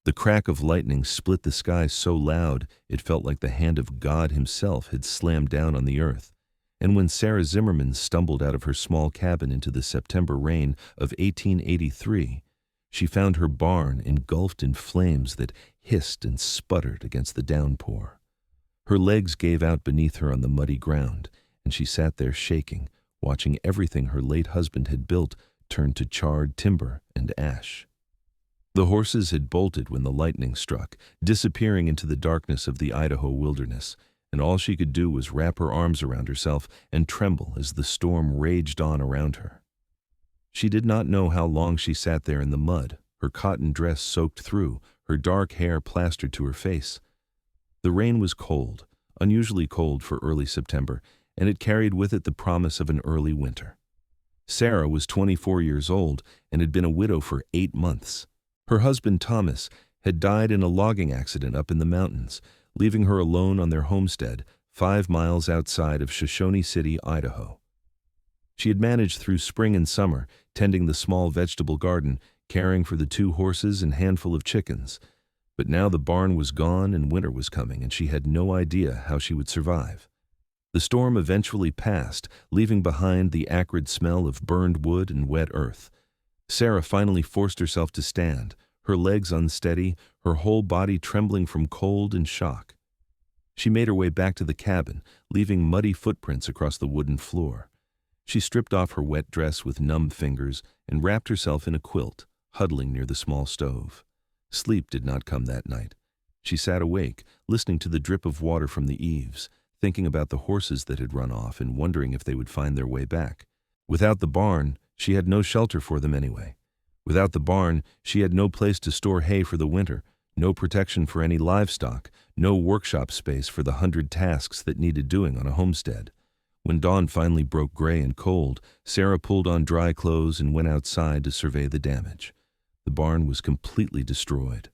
The crack of lightning split the sky so loud it felt like the hand of God himself had slammed down on the earth. And when Sarah Zimmerman stumbled out of her small cabin into the September rain of 1883, she found her barn engulfed in flames that hissed and sputtered against the downpour. Her legs gave out beneath her on the muddy ground, and she sat there shaking, watching everything her late husband had built turn to charred timber and ash. The horses had bolted when the lightning struck, disappearing into the darkness of the Idaho wilderness, and all she could do was wrap her arms around herself and tremble as the storm raged on around her. She did not know how long she sat there in the mud, her cotton dress soaked through, her dark hair plastered to her face. The rain was cold, unusually cold for early September, and it carried with it the promise of an early winter. Sarah was 24 years old and had been a widow for 8 months. Her husband, Thomas, had died in a logging accident up in the mountains, leaving her alone on their homestead 5 miles outside of Shoshone City, Idaho. She had managed through spring and summer, tending the small vegetable garden, caring for the 2 horses and handful of chickens. But now the barn was gone and winter was coming, and she had no idea how she would survive. The storm eventually passed, leaving behind the acrid smell of burned wood and wet earth. Sarah finally forced herself to stand, her legs unsteady, her whole body trembling from cold and shock. She made her way back to the cabin, leaving muddy footprints across the wooden floor. She stripped off her wet dress with numb fingers and wrapped herself in a quilt, huddling near the small stove. Sleep did not come that night. She sat awake, listening to the drip of water from the eaves, thinking about the horses that had run off and wondering if they would find their way back. Without the barn, she had no shelter for them anyway. Without the barn, she had no place to store hay for the winter, no protection for any livestock, no workshop space for the 100 tasks that needed doing on a homestead. When dawn finally broke gray and cold, Sarah pulled on dry clothes and went outside to survey the damage. The barn was completely destroyed.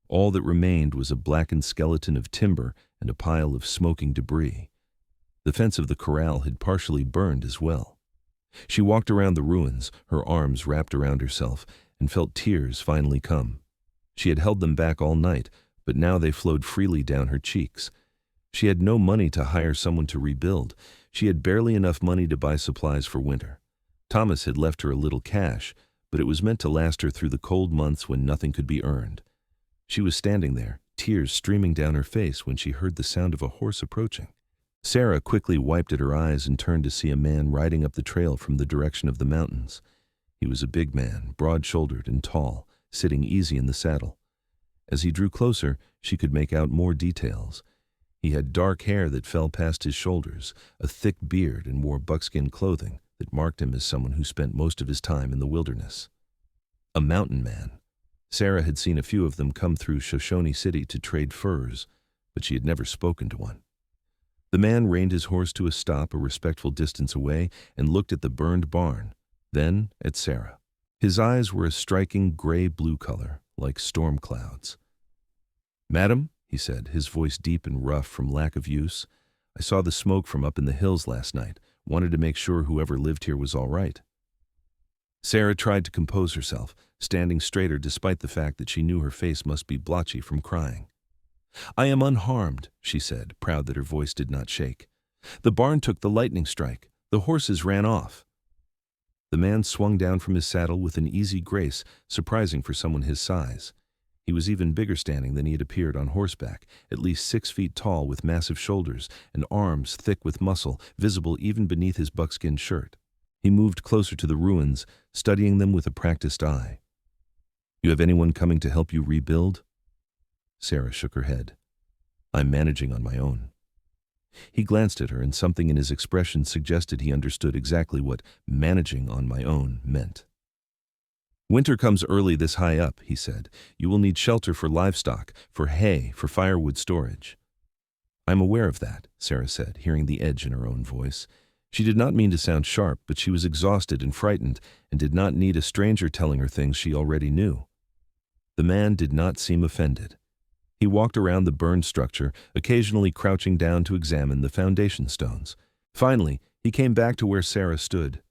All that remained was a blackened skeleton of timber and a pile of smoking debris. The fence of the corral had partially burned as well. She walked around the ruins, her arms wrapped around herself, and felt tears finally come. She had held them back all night, but now they flowed freely down her cheeks. She had no money to hire someone to rebuild. She had barely enough money to buy supplies for winter. Thomas had left her a little cash, but it was meant to last her through the cold months when nothing could be earned. She was standing there, tears streaming down her face when she heard the sound of a horse approaching. Sarah quickly wiped at her eyes and turned to see a man riding up the trail from the direction of the mountains. He was a big man, broad-shouldered and tall, sitting easy in the saddle. As he drew closer, she could make out more details. He had dark hair that fell past his shoulders, a thick beard, and wore buckskin clothing that marked him as someone who spent most of his time in the wilderness. A mountain man. Sarah had seen a few of them come through Shoshone City to trade furs, but she had never spoken to one. The man reined his horse to a stop a respectful distance away and looked at the burned barn, then at Sarah. His eyes were a striking gray-blue color, like storm clouds. "Madam," he said, his voice deep and rough from lack of use, "I saw the smoke from up in the hills last night. Wanted to make sure whoever lived here was all right." Sarah tried to compose herself, standing straighter despite the fact that she knew her face must be blotchy from crying. "I am unharmed," she said, proud that her voice did not shake. "The barn took the lightning strike. The horses ran off." The man swung down from his saddle with an easy grace, surprising for someone his size. He was even bigger standing than he had appeared on horseback, at least 6 feet tall with massive shoulders and arms thick with muscle, visible even beneath his buckskin shirt. He moved closer to the ruins, studying them with a practiced eye. "You have anyone coming to help you rebuild?" Sarah shook her head. "I'm managing on my own." He glanced at her, and something in his expression suggested he understood exactly what managing on my own meant. "Winter comes early this high up," he said. "You will need shelter for livestock, for hay, for firewood storage." "I'm aware of that," Sarah said, hearing the edge in her own voice. She did not mean to sound sharp, but she was exhausted and frightened and did not need a stranger telling her things she already knew. The man did not seem offended. He walked around the burned structure, occasionally crouching down to examine the foundation stones. Finally, he came back to where Sarah stood.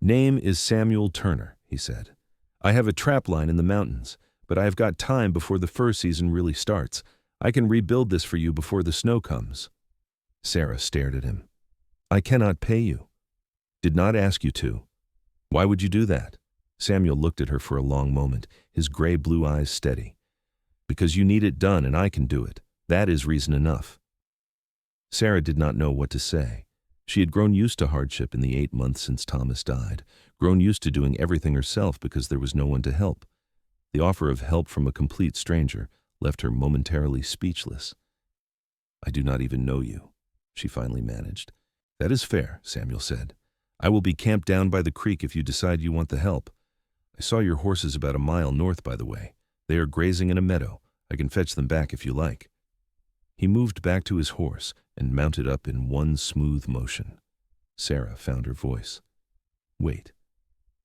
"Name is Samuel Turner," he said. "I have a trap line in the mountains, but I have got time before the fur season really starts. I can rebuild this for you before the snow comes." Sarah stared at him. "I cannot pay you. Did not ask you to. Why would you do that?" Samuel looked at her for a long moment, his gray-blue eyes steady. "Because you need it done and I can do it. That is reason enough." Sarah did not know what to say. She had grown used to hardship in the 8 months since Thomas died, grown used to doing everything herself because there was no one to help. The offer of help from a complete stranger left her momentarily speechless. "I do not even know you," she finally managed. "That is fair," Samuel said. "I will be camped down by the creek if you decide you want the help. I saw your horses about a mile north, by the way. They are grazing in a meadow. I can fetch them back if you like." He moved back to his horse and mounted up in one smooth motion. Sarah found her voice. "Wait,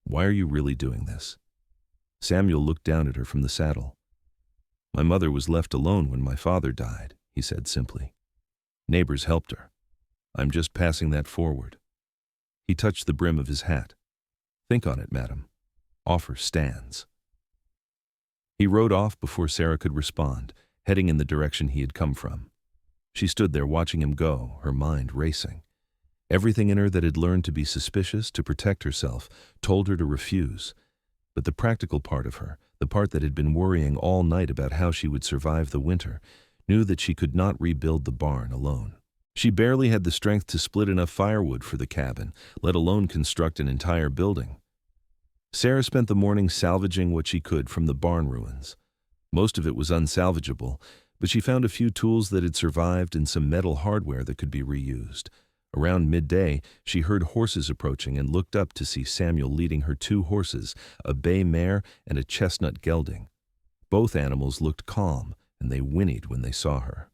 why are you really doing this?" Samuel looked down at her from the saddle. "My mother was left alone when my father died," he said simply. "Neighbors helped her. I'm just passing that forward." He touched the brim of his hat. "Think on it, madam. Offer stands." He rode off before Sarah could respond, heading in the direction he had come from. She stood there watching him go, her mind racing. Everything in her that had learned to be suspicious, to protect herself, told her to refuse. But the practical part of her, the part that had been worrying all night about how she would survive the winter, knew that she could not rebuild the barn alone. She barely had the strength to split enough firewood for the cabin, let alone construct an entire building. Sarah spent the morning salvaging what she could from the barn ruins. Most of it was unsalvageable, but she found a few tools that had survived and some metal hardware that could be reused. Around midday, she heard horses approaching and looked up to see Samuel leading her 2 horses, a bay mare and a chestnut gelding. Both animals looked calm, and they whinnied when they saw her.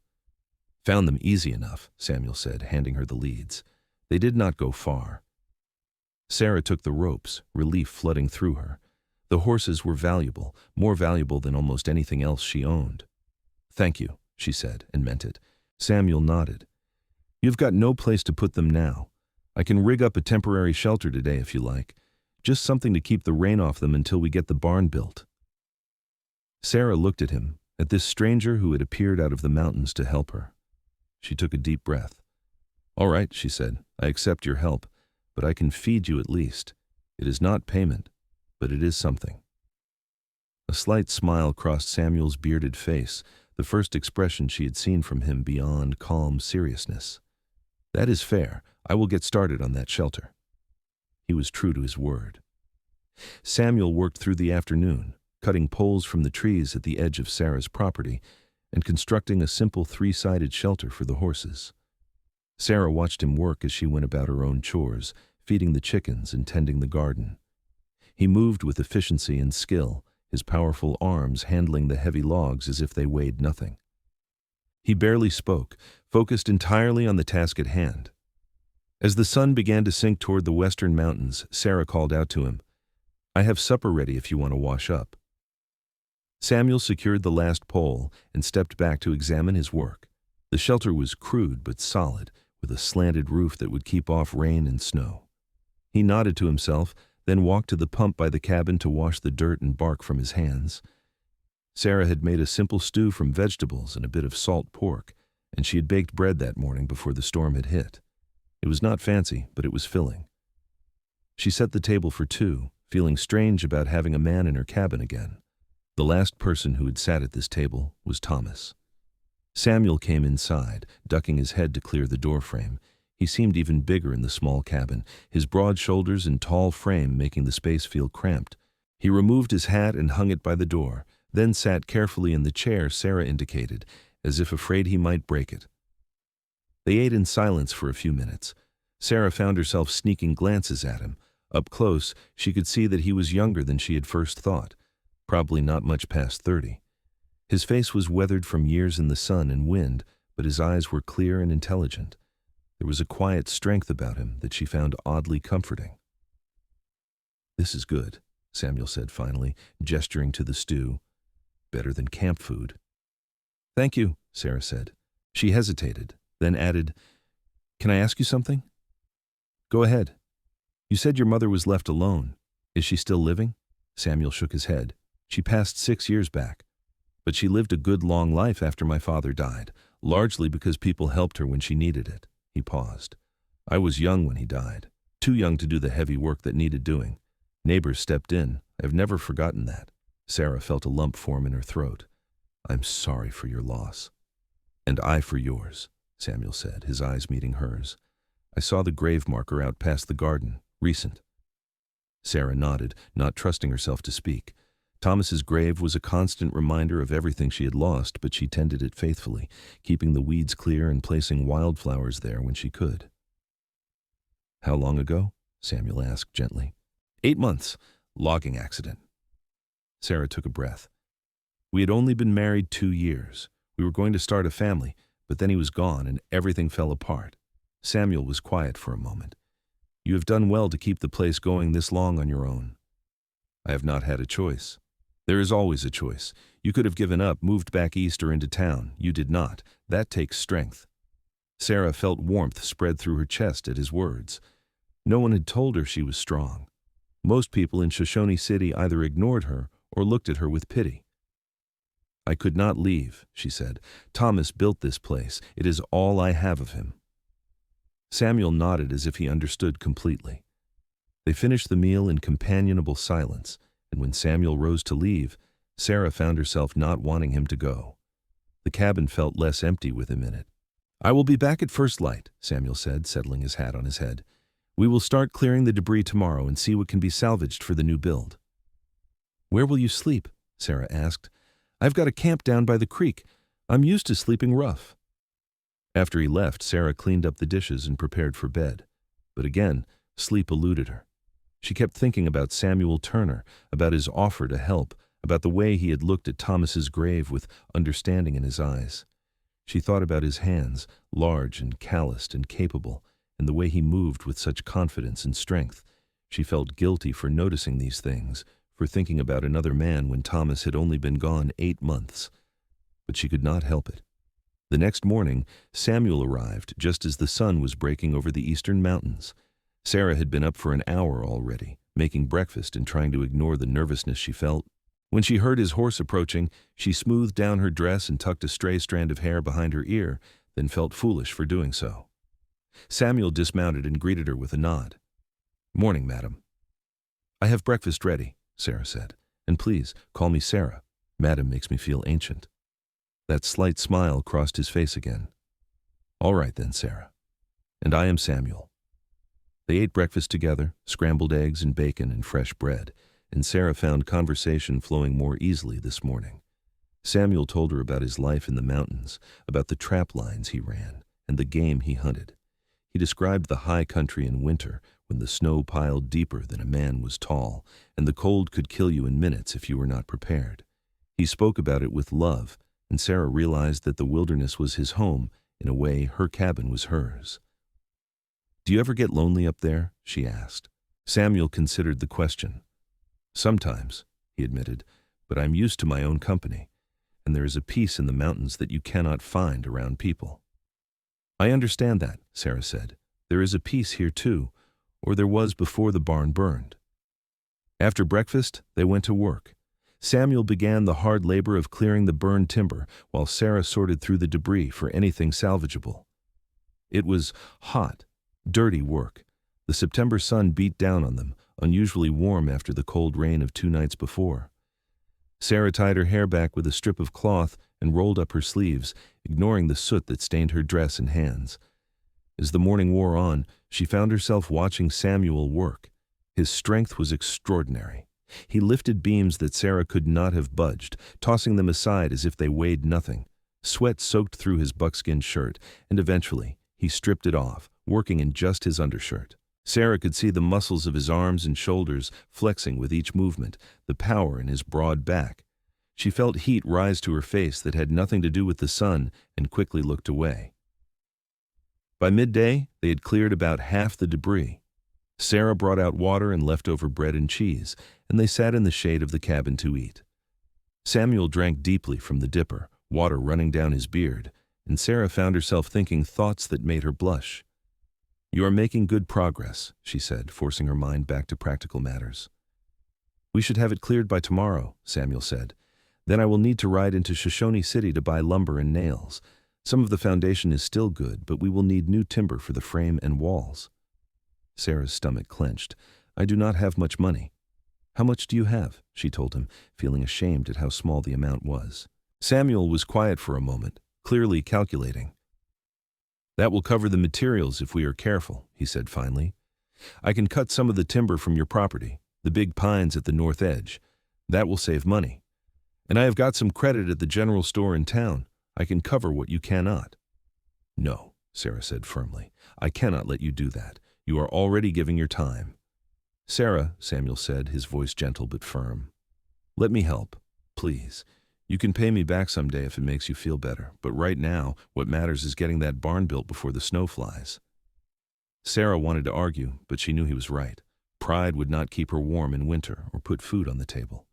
"Found them easy enough," Samuel said, handing her the leads. They did not go far. Sarah took the ropes, relief flooding through her. The horses were valuable, more valuable than almost anything else she owned. "Thank you," she said, and meant it. Samuel nodded. "You've got no place to put them now. I can rig up a temporary shelter today if you like. Just something to keep the rain off them until we get the barn built." Sarah looked at him, at this stranger who had appeared out of the mountains to help her. She took a deep breath. "All right," she said, "I accept your help, but I can feed you at least. It is not payment, but it is something." A slight smile crossed Samuel's bearded face, the first expression she had seen from him beyond calm seriousness. "That is fair. I will get started on that shelter." He was true to his word. Samuel worked through the afternoon, cutting poles from the trees at the edge of Sarah's property and constructing a simple 3-sided shelter for the horses. Sarah watched him work as she went about her own chores, feeding the chickens and tending the garden. He moved with efficiency and skill, his powerful arms handling the heavy logs as if they weighed nothing. He barely spoke, focused entirely on the task at hand. As the sun began to sink toward the western mountains, Sarah called out to him, "I have supper ready if you want to wash up." Samuel secured the last pole and stepped back to examine his work. The shelter was crude but solid, with a slanted roof that would keep off rain and snow. He nodded to himself, then walked to the pump by the cabin to wash the dirt and bark from his hands. Sarah had made a simple stew from vegetables and a bit of salt pork, and she had baked bread that morning before the storm had hit. It was not fancy, but it was filling. She set the table for 2, feeling strange about having a man in her cabin again. The last person who had sat at this table was Thomas. Samuel came inside, ducking his head to clear the doorframe. He seemed even bigger in the small cabin, his broad shoulders and tall frame making the space feel cramped. He removed his hat and hung it by the door, then sat carefully in the chair Sarah indicated, as if afraid he might break it. They ate in silence for a few minutes. Sarah found herself sneaking glances at him. Up close, she could see that he was younger than she had first thought, probably not much past 30. His face was weathered from years in the sun and wind, but his eyes were clear and intelligent. There was a quiet strength about him that she found oddly comforting. "This is good," Samuel said finally, gesturing to the stew. "Better than camp food." "Thank you," Sarah said. She hesitated, then added, "Can I ask you something?" "Go ahead." "You said your mother was left alone. Is she still living?" Samuel shook his head. She passed 6 years back. But she lived a good long life after my father died, largely because people helped her when she needed it. He paused. I was young when he died, too young to do the heavy work that needed doing. Neighbors stepped in. I've never forgotten that. Sarah felt a lump form in her throat. I'm sorry for your loss. And I for yours, Samuel said, his eyes meeting hers. I saw the grave marker out past the garden, recent. Sarah nodded, not trusting herself to speak. Thomas's grave was a constant reminder of everything she had lost, but she tended it faithfully, keeping the weeds clear and placing wildflowers there when she could. How long ago? Samuel asked gently. 8 months. Logging accident. Sarah took a breath. We had only been married 2 years. We were going to start a family, but then he was gone and everything fell apart. Samuel was quiet for a moment. You have done well to keep the place going this long on your own. I have not had a choice. There is always a choice. You could have given up, moved back east or into town. You did not. That takes strength. Sarah felt warmth spread through her chest at his words. No one had told her she was strong. Most people in Shoshone City either ignored her or looked at her with pity. I could not leave, she said. Thomas built this place. It is all I have of him. Samuel nodded as if he understood completely. They finished the meal in companionable silence, and when Samuel rose to leave, Sarah found herself not wanting him to go. The cabin felt less empty with him in it. I will be back at first light, Samuel said, settling his hat on his head. We will start clearing the debris tomorrow and see what can be salvaged for the new build. Where will you sleep? Sarah asked. I've got a camp down by the creek. I'm used to sleeping rough. After he left, Sarah cleaned up the dishes and prepared for bed. But again, sleep eluded her. She kept thinking about Samuel Turner, about his offer to help, about the way he had looked at Thomas's grave with understanding in his eyes. She thought about his hands, large and calloused and capable, and the way he moved with such confidence and strength. She felt guilty for noticing these things, for thinking about another man when Thomas had only been gone 8 months. But she could not help it. The next morning, Samuel arrived just as the sun was breaking over the eastern mountains. Sarah had been up for an hour already, making breakfast and trying to ignore the nervousness she felt. When she heard his horse approaching, she smoothed down her dress and tucked a stray strand of hair behind her ear, then felt foolish for doing so. Samuel dismounted and greeted her with a nod. Morning, madam. I have breakfast ready, Sarah said, and please call me Sarah. Madam makes me feel ancient. That slight smile crossed his face again. All right then, Sarah. And I am Samuel. They ate breakfast together, scrambled eggs and bacon and fresh bread, and Sarah found conversation flowing more easily this morning. Samuel told her about his life in the mountains, about the trap lines he ran, and the game he hunted. He described the high country in winter, when the snow piled deeper than a man was tall, and the cold could kill you in minutes if you were not prepared. He spoke about it with love, and Sarah realized that the wilderness was his home. In a way, her cabin was hers. Do you ever get lonely up there? She asked. Samuel considered the question. Sometimes, he admitted, but I'm used to my own company, and there is a peace in the mountains that you cannot find around people. I understand that, Sarah said. There is a peace here too, or there was before the barn burned. After breakfast, they went to work. Samuel began the hard labor of clearing the burned timber, while Sarah sorted through the debris for anything salvageable. It was hot, dirty work. The September sun beat down on them, unusually warm after the cold rain of 2 nights before. Sarah tied her hair back with a strip of cloth and rolled up her sleeves, ignoring the soot that stained her dress and hands. As the morning wore on, she found herself watching Samuel work. His strength was extraordinary. He lifted beams that Sarah could not have budged, tossing them aside as if they weighed nothing. Sweat soaked through his buckskin shirt, and eventually he stripped it off, working in just his undershirt. Sarah could see the muscles of his arms and shoulders flexing with each movement, the power in his broad back. She felt heat rise to her face that had nothing to do with the sun and quickly looked away. By midday, they had cleared about half the debris. Sarah brought out water and leftover bread and cheese, and they sat in the shade of the cabin to eat. Samuel drank deeply from the dipper, water running down his beard, and Sarah found herself thinking thoughts that made her blush. You are making good progress, she said, forcing her mind back to practical matters. We should have it cleared by tomorrow, Samuel said. Then I will need to ride into Shoshone City to buy lumber and nails. Some of the foundation is still good, but we will need new timber for the frame and walls. Sarah's stomach clenched. I do not have much money. How much do you have? She told him, feeling ashamed at how small the amount was. Samuel was quiet for a moment, clearly calculating. That will cover the materials if we are careful, he said finally. I can cut some of the timber from your property, the big pines at the north edge. That will save money. And I have got some credit at the general store in town. I can cover what you cannot. No, Sarah said firmly. I cannot let you do that. You are already giving your time. Sarah, Samuel said, his voice gentle but firm. Let me help, please. You can pay me back someday if it makes you feel better, but right now, what matters is getting that barn built before the snow flies. Sarah wanted to argue, but she knew he was right. Pride would not keep her warm in winter or put food on the table.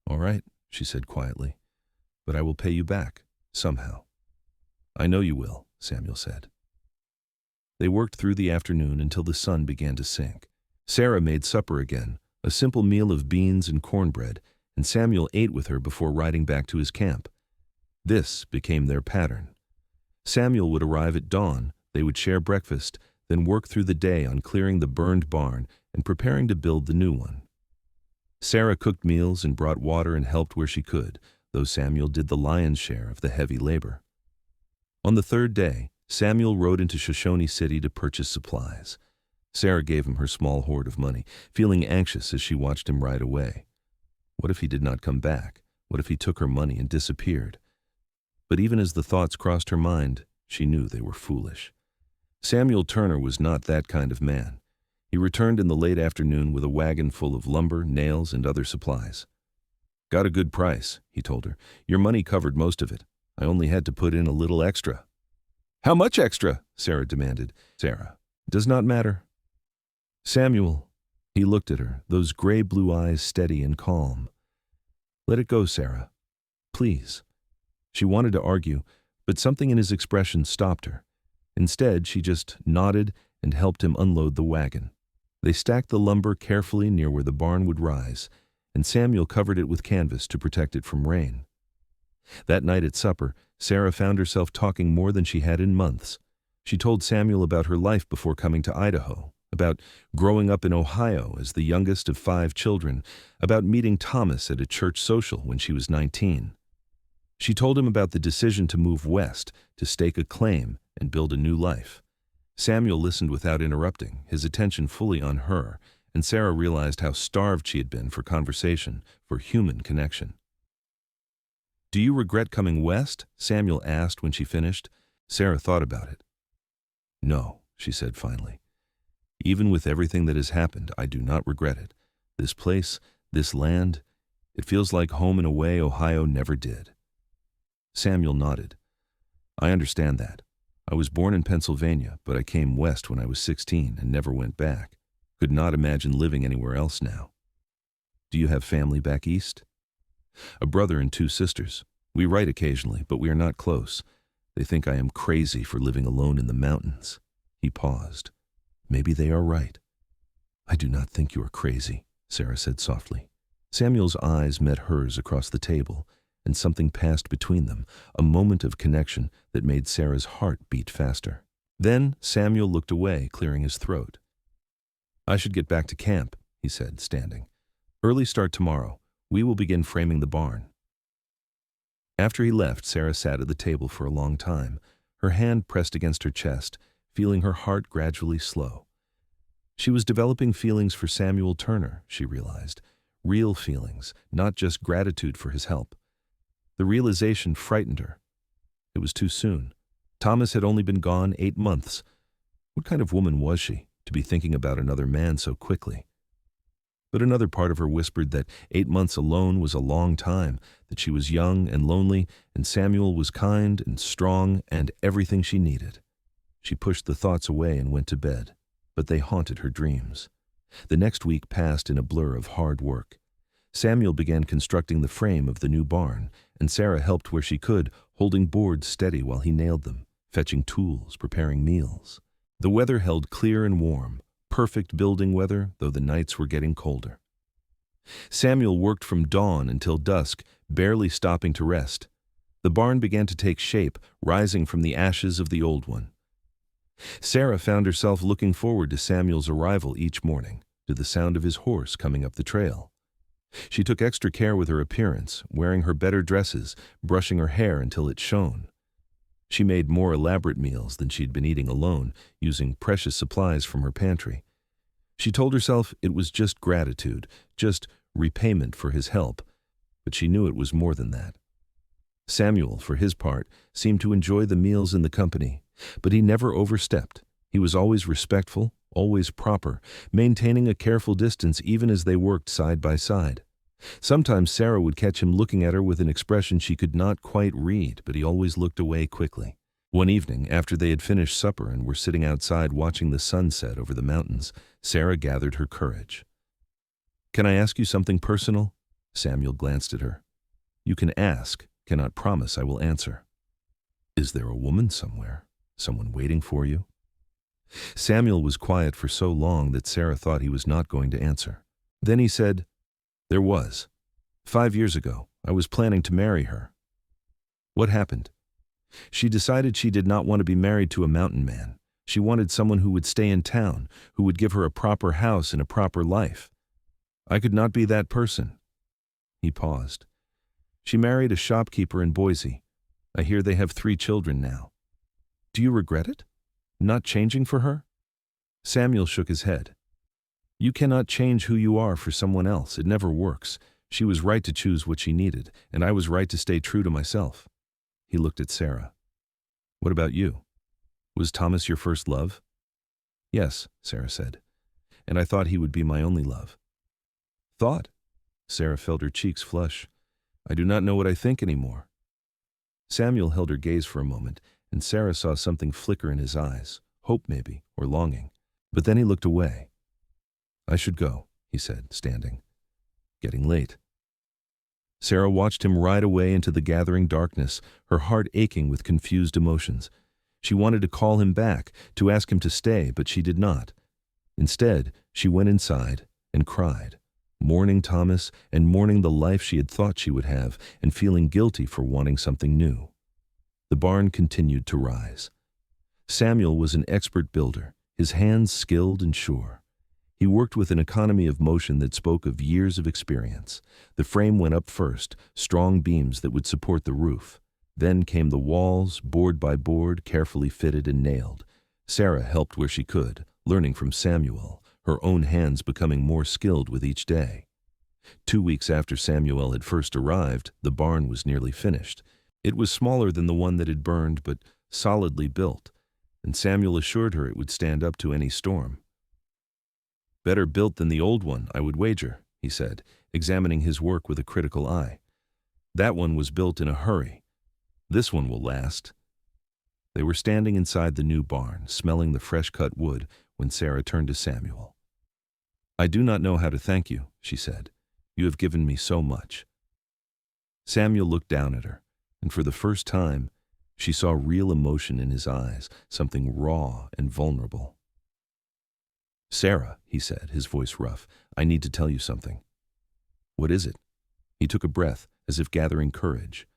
All right, she said quietly, but I will pay you back, somehow. I know you will, Samuel said. They worked through the afternoon until the sun began to sink. Sarah made supper again, a simple meal of beans and cornbread, and Samuel ate with her before riding back to his camp. This became their pattern. Samuel would arrive at dawn, they would share breakfast, then work through the day on clearing the burned barn and preparing to build the new one. Sarah cooked meals and brought water and helped where she could, though Samuel did the lion's share of the heavy labor. On the third day, Samuel rode into Shoshone City to purchase supplies. Sarah gave him her small hoard of money, feeling anxious as she watched him ride away. What if he did not come back? What if he took her money and disappeared? But even as the thoughts crossed her mind, she knew they were foolish. Samuel Turner was not that kind of man. He returned in the late afternoon with a wagon full of lumber, nails, and other supplies. Got a good price, he told her. Your money covered most of it. I only had to put in a little extra. How much extra? Sarah demanded. Sarah, does not matter. Samuel, he looked at her, those gray blue eyes steady and calm. Let it go, Sarah. Please. She wanted to argue, but something in his expression stopped her. Instead, she just nodded and helped him unload the wagon. They stacked the lumber carefully near where the barn would rise, and Samuel covered it with canvas to protect it from rain. That night at supper, Sarah found herself talking more than she had in months. She told Samuel about her life before coming to Idaho, about growing up in Ohio as the youngest of 5 children, about meeting Thomas at a church social when she was 19. She told him about the decision to move west, to stake a claim and build a new life. Samuel listened without interrupting, his attention fully on her, and Sarah realized how starved she had been for conversation, for human connection. Do you regret coming west? Samuel asked when she finished. Sarah thought about it. No, she said finally. Even with everything that has happened, I do not regret it. This place, this land, it feels like home in a way Ohio never did. Samuel nodded. I understand that. I was born in Pennsylvania, but I came west when I was 16 and never went back. Could not imagine living anywhere else now. Do you have family back east? A brother and 2 sisters. We write occasionally, but we are not close. They think I am crazy for living alone in the mountains. He paused. Maybe they are right. I do not think you are crazy, Sarah said softly. Samuel's eyes met hers across the table, and something passed between them, a moment of connection that made Sarah's heart beat faster. Then Samuel looked away, clearing his throat. I should get back to camp, he said, standing. Early start tomorrow. We will begin framing the barn. After he left, Sarah sat at the table for a long time, her hand pressed against her chest, feeling her heart gradually slow. She was developing feelings for Samuel Turner, she realized. Real feelings, not just gratitude for his help. The realization frightened her. It was too soon. Thomas had only been gone 8 months. What kind of woman was she, to be thinking about another man so quickly? But another part of her whispered that 8 months alone was a long time, that she was young and lonely, and Samuel was kind and strong and everything she needed. She pushed the thoughts away and went to bed, but they haunted her dreams. The next week passed in a blur of hard work. Samuel began constructing the frame of the new barn, and Sarah helped where she could, holding boards steady while he nailed them, fetching tools, preparing meals. The weather held clear and warm, perfect building weather, though the nights were getting colder. Samuel worked from dawn until dusk, barely stopping to rest. The barn began to take shape, rising from the ashes of the old one. Sarah found herself looking forward to Samuel's arrival each morning, to the sound of his horse coming up the trail. She took extra care with her appearance, wearing her better dresses, brushing her hair until it shone. She made more elaborate meals than she'd been eating alone, using precious supplies from her pantry. She told herself it was just gratitude, just repayment for his help, but she knew it was more than that. Samuel, for his part, seemed to enjoy the meals in the company, but he never overstepped. He was always respectful, always proper, maintaining a careful distance even as they worked side by side. Sometimes Sarah would catch him looking at her with an expression she could not quite read, but he always looked away quickly. One evening, after they had finished supper and were sitting outside watching the sunset over the mountains, Sarah gathered her courage. "Can I ask you something personal?" Samuel glanced at her. "You can ask, cannot promise I will answer. Is there a woman somewhere? Someone waiting for you?" Samuel was quiet for so long that Sarah thought he was not going to answer. Then he said, "There was. 5 years ago, I was planning to marry her." "What happened?" "She decided she did not want to be married to a mountain man. She wanted someone who would stay in town, who would give her a proper house and a proper life. I could not be that person." He paused. "She married a shopkeeper in Boise. I hear they have 3 children now. Do you regret it? Not changing for her?" Samuel shook his head. "You cannot change who you are for someone else. It never works. She was right to choose what she needed, and I was right to stay true to myself." He looked at Sarah. "What about you? Was Thomas your first love?" "Yes," Sarah said, "and I thought he would be my only love." "Thought?" Sarah felt her cheeks flush. "I do not know what I think anymore." Samuel held her gaze for a moment, and Sarah saw something flicker in his eyes, hope maybe, or longing. But then he looked away. "I should go," he said, standing. "Getting late." Sarah watched him ride away into the gathering darkness, her heart aching with confused emotions. She wanted to call him back, to ask him to stay, but she did not. Instead, she went inside and cried, mourning Thomas and mourning the life she had thought she would have, and feeling guilty for wanting something new. The barn continued to rise. Samuel was an expert builder, his hands skilled and sure. He worked with an economy of motion that spoke of years of experience. The frame went up first, strong beams that would support the roof. Then came the walls, board by board, carefully fitted and nailed. Sarah helped where she could, learning from Samuel, her own hands becoming more skilled with each day. 2 weeks after Samuel had first arrived, the barn was nearly finished. It was smaller than the one that had burned, but solidly built, and Samuel assured her it would stand up to any storm. "Better built than the old one, I would wager," he said, examining his work with a critical eye. "That one was built in a hurry. This one will last." They were standing inside the new barn, smelling the fresh-cut wood, when Sarah turned to Samuel. "I do not know how to thank you," she said. "You have given me so much." Samuel looked down at her, and for the first time, she saw real emotion in his eyes, something raw and vulnerable. "Sarah," he said, his voice rough, "I need to tell you something." "What is it?" He took a breath, as if gathering courage.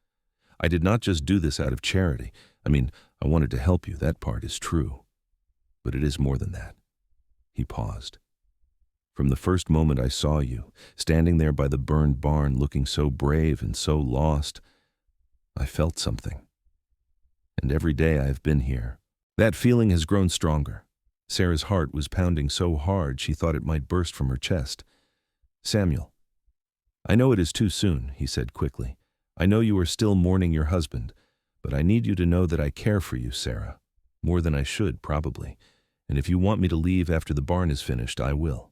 "I did not just do this out of charity. I wanted to help you, that part is true. But it is more than that." He paused. "From the first moment I saw you, standing there by the burned barn looking so brave and so lost, I felt something. And every day I have been here, that feeling has grown stronger." Sarah's heart was pounding so hard she thought it might burst from her chest. "Samuel, I know it is too soon," he said quickly. "I know you are still mourning your husband, but I need you to know that I care for you, Sarah, more than I should, probably, and if you want me to leave after the barn is finished, I will.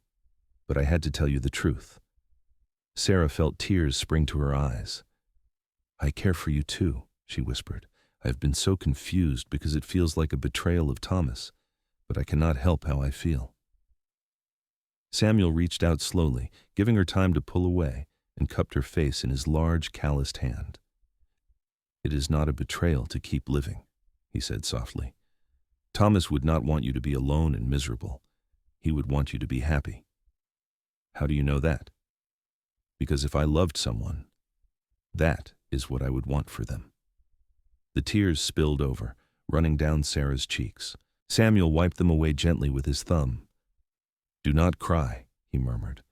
But I had to tell you the truth." Sarah felt tears spring to her eyes. "I care for you too," she whispered. "I have been so confused because it feels like a betrayal of Thomas, but I cannot help how I feel." Samuel reached out slowly, giving her time to pull away, and cupped her face in his large, calloused hand. "It is not a betrayal to keep living," he said softly. "Thomas would not want you to be alone and miserable. He would want you to be happy." "How do you know that?" Because if I loved someone, that is what I would want for them. The tears spilled over, running down Sarah's cheeks. Samuel wiped them away gently with his thumb. "Do not cry," he murmured.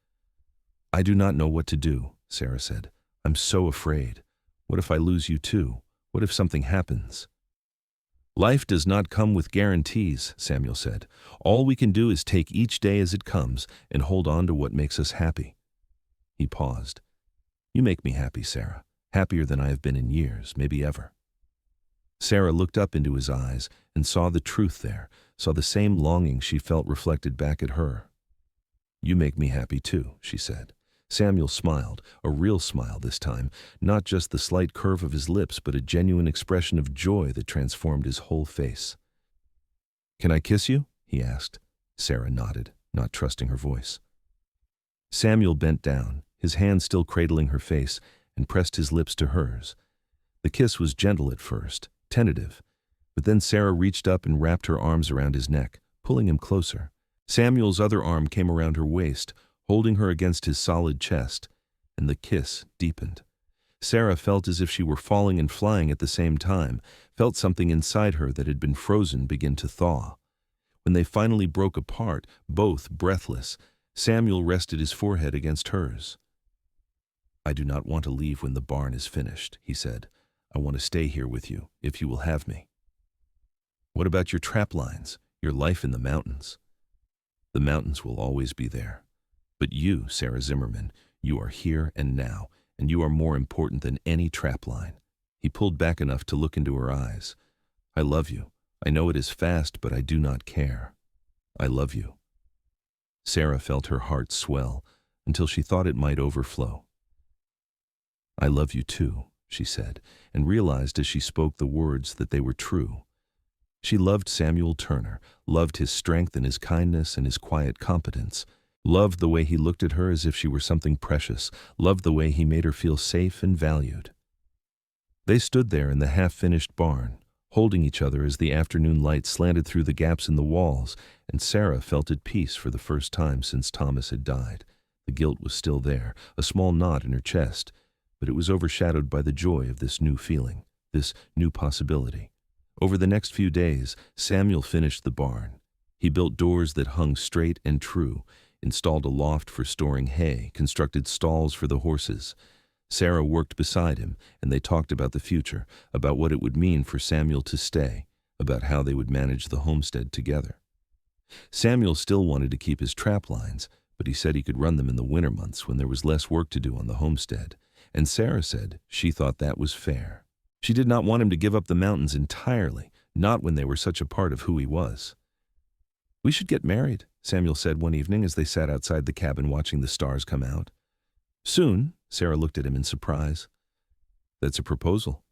"I do not know what to do," Sarah said. "I'm so afraid. What if I lose you too? What if something happens?" "Life does not come with guarantees," Samuel said. "All we can do is take each day as it comes and hold on to what makes us happy." He paused. "You make me happy, Sarah. Happier than I have been in years, maybe ever." Sarah looked up into his eyes and saw the truth there, saw the same longing she felt reflected back at her. "You make me happy too," she said. Samuel smiled, a real smile this time, not just the slight curve of his lips, but a genuine expression of joy that transformed his whole face. "Can I kiss you?" he asked. Sarah nodded, not trusting her voice. Samuel bent down, his hand still cradling her face, and pressed his lips to hers. The kiss was gentle at first, tentative, but then Sarah reached up and wrapped her arms around his neck, pulling him closer. Samuel's other arm came around her waist, holding her against his solid chest, and the kiss deepened. Sarah felt as if she were falling and flying at the same time, felt something inside her that had been frozen begin to thaw. When they finally broke apart, both breathless, Samuel rested his forehead against hers. "I do not want to leave when the barn is finished," he said. "I want to stay here with you, if you will have me." "What about your trap lines, your life in the mountains?" "The mountains will always be there. But you, Sarah Zimmerman, you are here and now, and you are more important than any trap line." He pulled back enough to look into her eyes. "I love you. I know it is fast, but I do not care. I love you." Sarah felt her heart swell until she thought it might overflow. "I love you too," she said, and realized as she spoke the words that they were true. She loved Samuel Turner, loved his strength and his kindness and his quiet competence, loved the way he looked at her as if she were something precious, loved the way he made her feel safe and valued. They stood there in the half-finished barn, holding each other as the afternoon light slanted through the gaps in the walls, and Sarah felt at peace for the first time since Thomas had died. The guilt was still there, a small knot in her chest, but it was overshadowed by the joy of this new feeling, this new possibility. Over the next few days, Samuel finished the barn. He built doors that hung straight and true, installed a loft for storing hay, constructed stalls for the horses. Sarah worked beside him, and they talked about the future, about what it would mean for Samuel to stay, about how they would manage the homestead together. Samuel still wanted to keep his trap lines, but he said he could run them in the winter months when there was less work to do on the homestead, and Sarah said she thought that was fair. She did not want him to give up the mountains entirely, not when they were such a part of who he was. "We should get married," Samuel said one evening as they sat outside the cabin watching the stars come out. "Soon?" Sarah looked at him in surprise. "That's a proposal."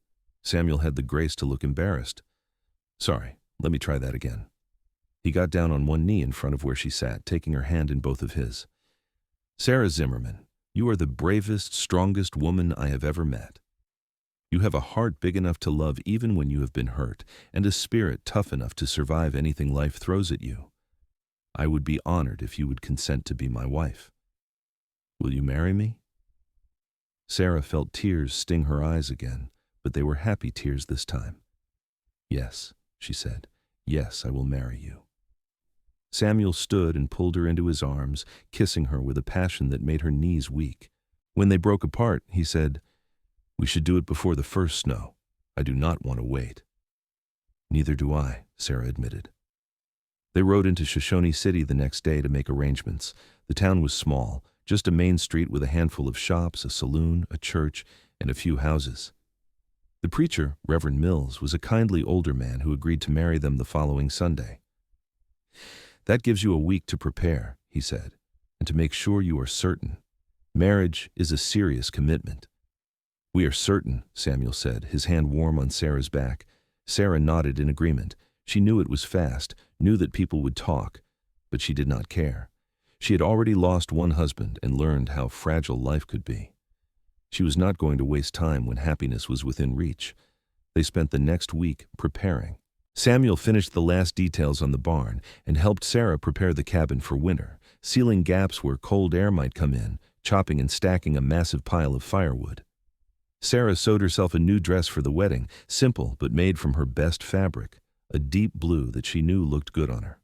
Samuel had the grace to look embarrassed. "Sorry, let me try that again." He got down on one knee in front of where she sat, taking her hand in both of his. "Sarah Zimmerman, you are the bravest, strongest woman I have ever met. You have a heart big enough to love even when you have been hurt, and a spirit tough enough to survive anything life throws at you. I would be honored if you would consent to be my wife. Will you marry me?" Sarah felt tears sting her eyes again, but they were happy tears this time. "Yes," she said. "Yes, I will marry you." Samuel stood and pulled her into his arms, kissing her with a passion that made her knees weak. When they broke apart, he said, "We should do it before the first snow. I do not want to wait." "Neither do I," Sarah admitted. They rode into Shoshone City the next day to make arrangements. The town was small, just a main street with a handful of shops, a saloon, a church, and a few houses. The preacher, Reverend Mills, was a kindly older man who agreed to marry them the following Sunday. "That gives you a week to prepare," he said, "and to make sure you are certain. Marriage is a serious commitment." "We are certain," Samuel said, his hand warm on Sarah's back. Sarah nodded in agreement. She knew it was fast, knew that people would talk, but she did not care. She had already lost one husband and learned how fragile life could be. She was not going to waste time when happiness was within reach. They spent the next week preparing. Samuel finished the last details on the barn and helped Sarah prepare the cabin for winter, sealing gaps where cold air might come in, chopping and stacking a massive pile of firewood. Sarah sewed herself a new dress for the wedding, simple but made from her best fabric, a deep blue that she knew looked good on her.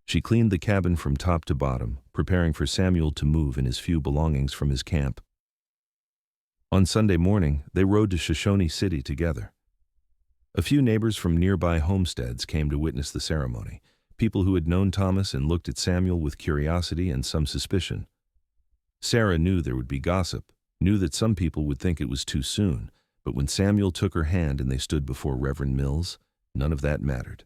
She cleaned the cabin from top to bottom, preparing for Samuel to move in his few belongings from his camp. On Sunday morning, they rode to Shoshone City together. A few neighbors from nearby homesteads came to witness the ceremony, people who had known Thomas and looked at Samuel with curiosity and some suspicion. Sarah knew there would be gossip, knew that some people would think it was too soon, but when Samuel took her hand and they stood before Reverend Mills, none of that mattered.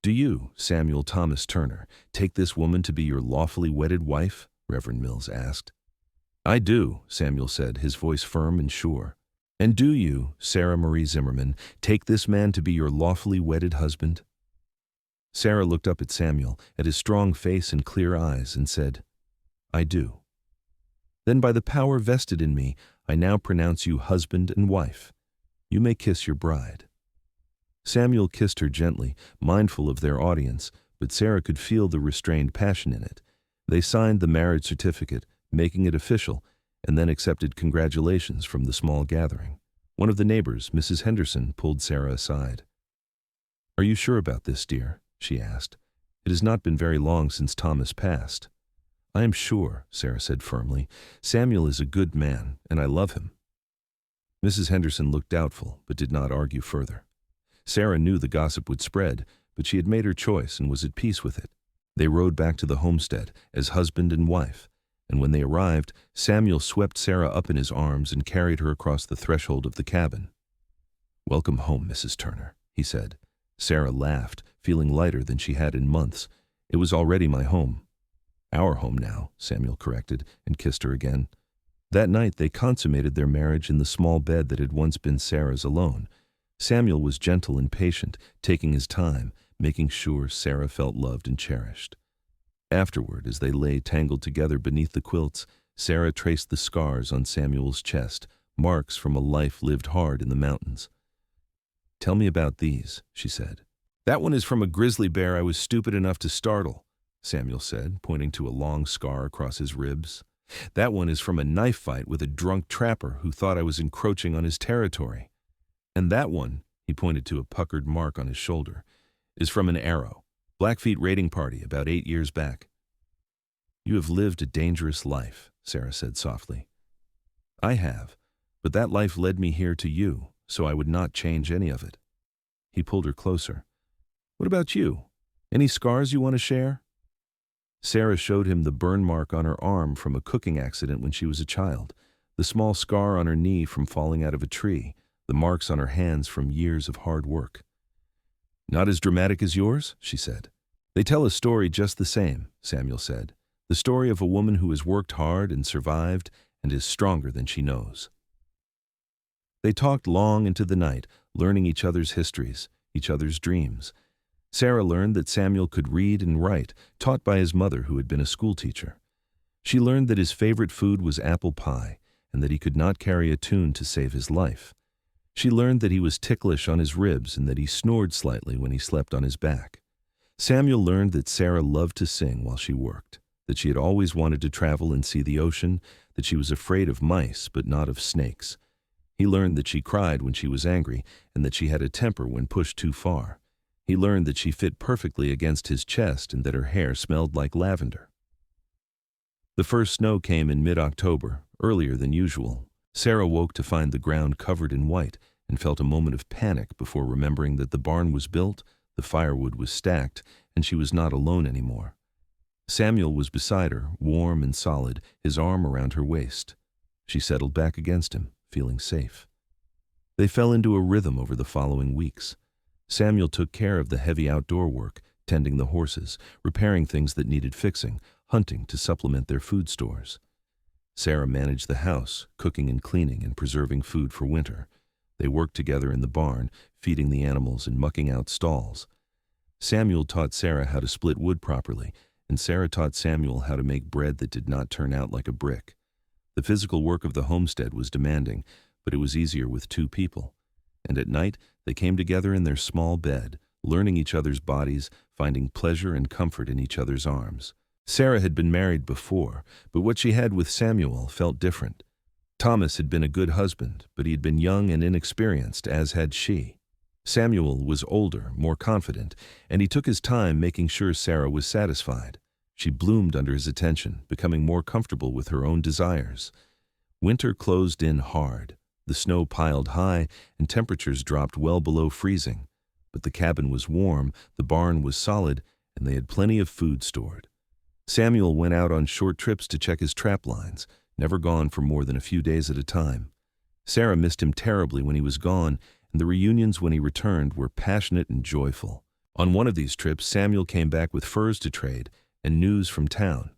"Do you, Samuel Thomas Turner, take this woman to be your lawfully wedded wife?" Reverend Mills asked. "I do," Samuel said, his voice firm and sure. "And do you, Sarah Marie Zimmerman, take this man to be your lawfully wedded husband?" Sarah looked up at Samuel, at his strong face and clear eyes, and said, "I do." "Then by the power vested in me, I now pronounce you husband and wife. You may kiss your bride." Samuel kissed her gently, mindful of their audience, but Sarah could feel the restrained passion in it. They signed the marriage certificate, making it official, and then accepted congratulations from the small gathering. One of the neighbors, Mrs. Henderson, pulled Sarah aside. "Are you sure about this, dear?" she asked. "It has not been very long since Thomas passed." "I am sure," Sarah said firmly. "Samuel is a good man, and I love him." Mrs. Henderson looked doubtful, but did not argue further. Sarah knew the gossip would spread, but she had made her choice and was at peace with it. They rode back to the homestead as husband and wife, and when they arrived, Samuel swept Sarah up in his arms and carried her across the threshold of the cabin. "Welcome home, Mrs. Turner," he said. Sarah laughed, feeling lighter than she had in months. "It was already my home." "Our home now," Samuel corrected, and kissed her again. That night they consummated their marriage in the small bed that had once been Sarah's alone. Samuel was gentle and patient, taking his time, making sure Sarah felt loved and cherished. Afterward, as they lay tangled together beneath the quilts, Sarah traced the scars on Samuel's chest, marks from a life lived hard in the mountains. "Tell me about these," she said. "That one is from a grizzly bear I was stupid enough to startle," Samuel said, pointing to a long scar across his ribs. "That one is from a knife fight with a drunk trapper who thought I was encroaching on his territory. And that one," he pointed to a puckered mark on his shoulder, "is from an arrow. Blackfeet raiding party about 8 years back." "You have lived a dangerous life," Sarah said softly. "I have, but that life led me here to you, so I would not change any of it." He pulled her closer. "What about you? Any scars you want to share?" Sarah showed him the burn mark on her arm from a cooking accident when she was a child, the small scar on her knee from falling out of a tree, the marks on her hands from years of hard work. "Not as dramatic as yours," she said. "They tell a story just the same," Samuel said. "The story of a woman who has worked hard and survived and is stronger than she knows." They talked long into the night, learning each other's histories, each other's dreams. Sarah learned that Samuel could read and write, taught by his mother who had been a schoolteacher. She learned that his favorite food was apple pie and that he could not carry a tune to save his life. She learned that he was ticklish on his ribs and that he snored slightly when he slept on his back. Samuel learned that Sarah loved to sing while she worked, that she had always wanted to travel and see the ocean, that she was afraid of mice but not of snakes. He learned that she cried when she was angry and that she had a temper when pushed too far. He learned that she fit perfectly against his chest and that her hair smelled like lavender. The first snow came in mid-October, earlier than usual. Sarah woke to find the ground covered in white and felt a moment of panic before remembering that the barn was built, the firewood was stacked, and she was not alone anymore. Samuel was beside her, warm and solid, his arm around her waist. She settled back against him, feeling safe. They fell into a rhythm over the following weeks. Samuel took care of the heavy outdoor work, tending the horses, repairing things that needed fixing, hunting to supplement their food stores. Sarah managed the house, cooking and cleaning and preserving food for winter. They worked together in the barn, feeding the animals and mucking out stalls. Samuel taught Sarah how to split wood properly, and Sarah taught Samuel how to make bread that did not turn out like a brick. The physical work of the homestead was demanding, but it was easier with 2 people. And at night, they came together in their small bed, learning each other's bodies, finding pleasure and comfort in each other's arms. Sarah had been married before, but what she had with Samuel felt different. Thomas had been a good husband, but he had been young and inexperienced, as had she. Samuel was older, more confident, and he took his time making sure Sarah was satisfied. She bloomed under his attention, becoming more comfortable with her own desires. Winter closed in hard. The snow piled high, and temperatures dropped well below freezing. But the cabin was warm, the barn was solid, and they had plenty of food stored. Samuel went out on short trips to check his trap lines, never gone for more than a few days at a time. Sarah missed him terribly when he was gone, and the reunions when he returned were passionate and joyful. On one of these trips, Samuel came back with furs to trade and news from town.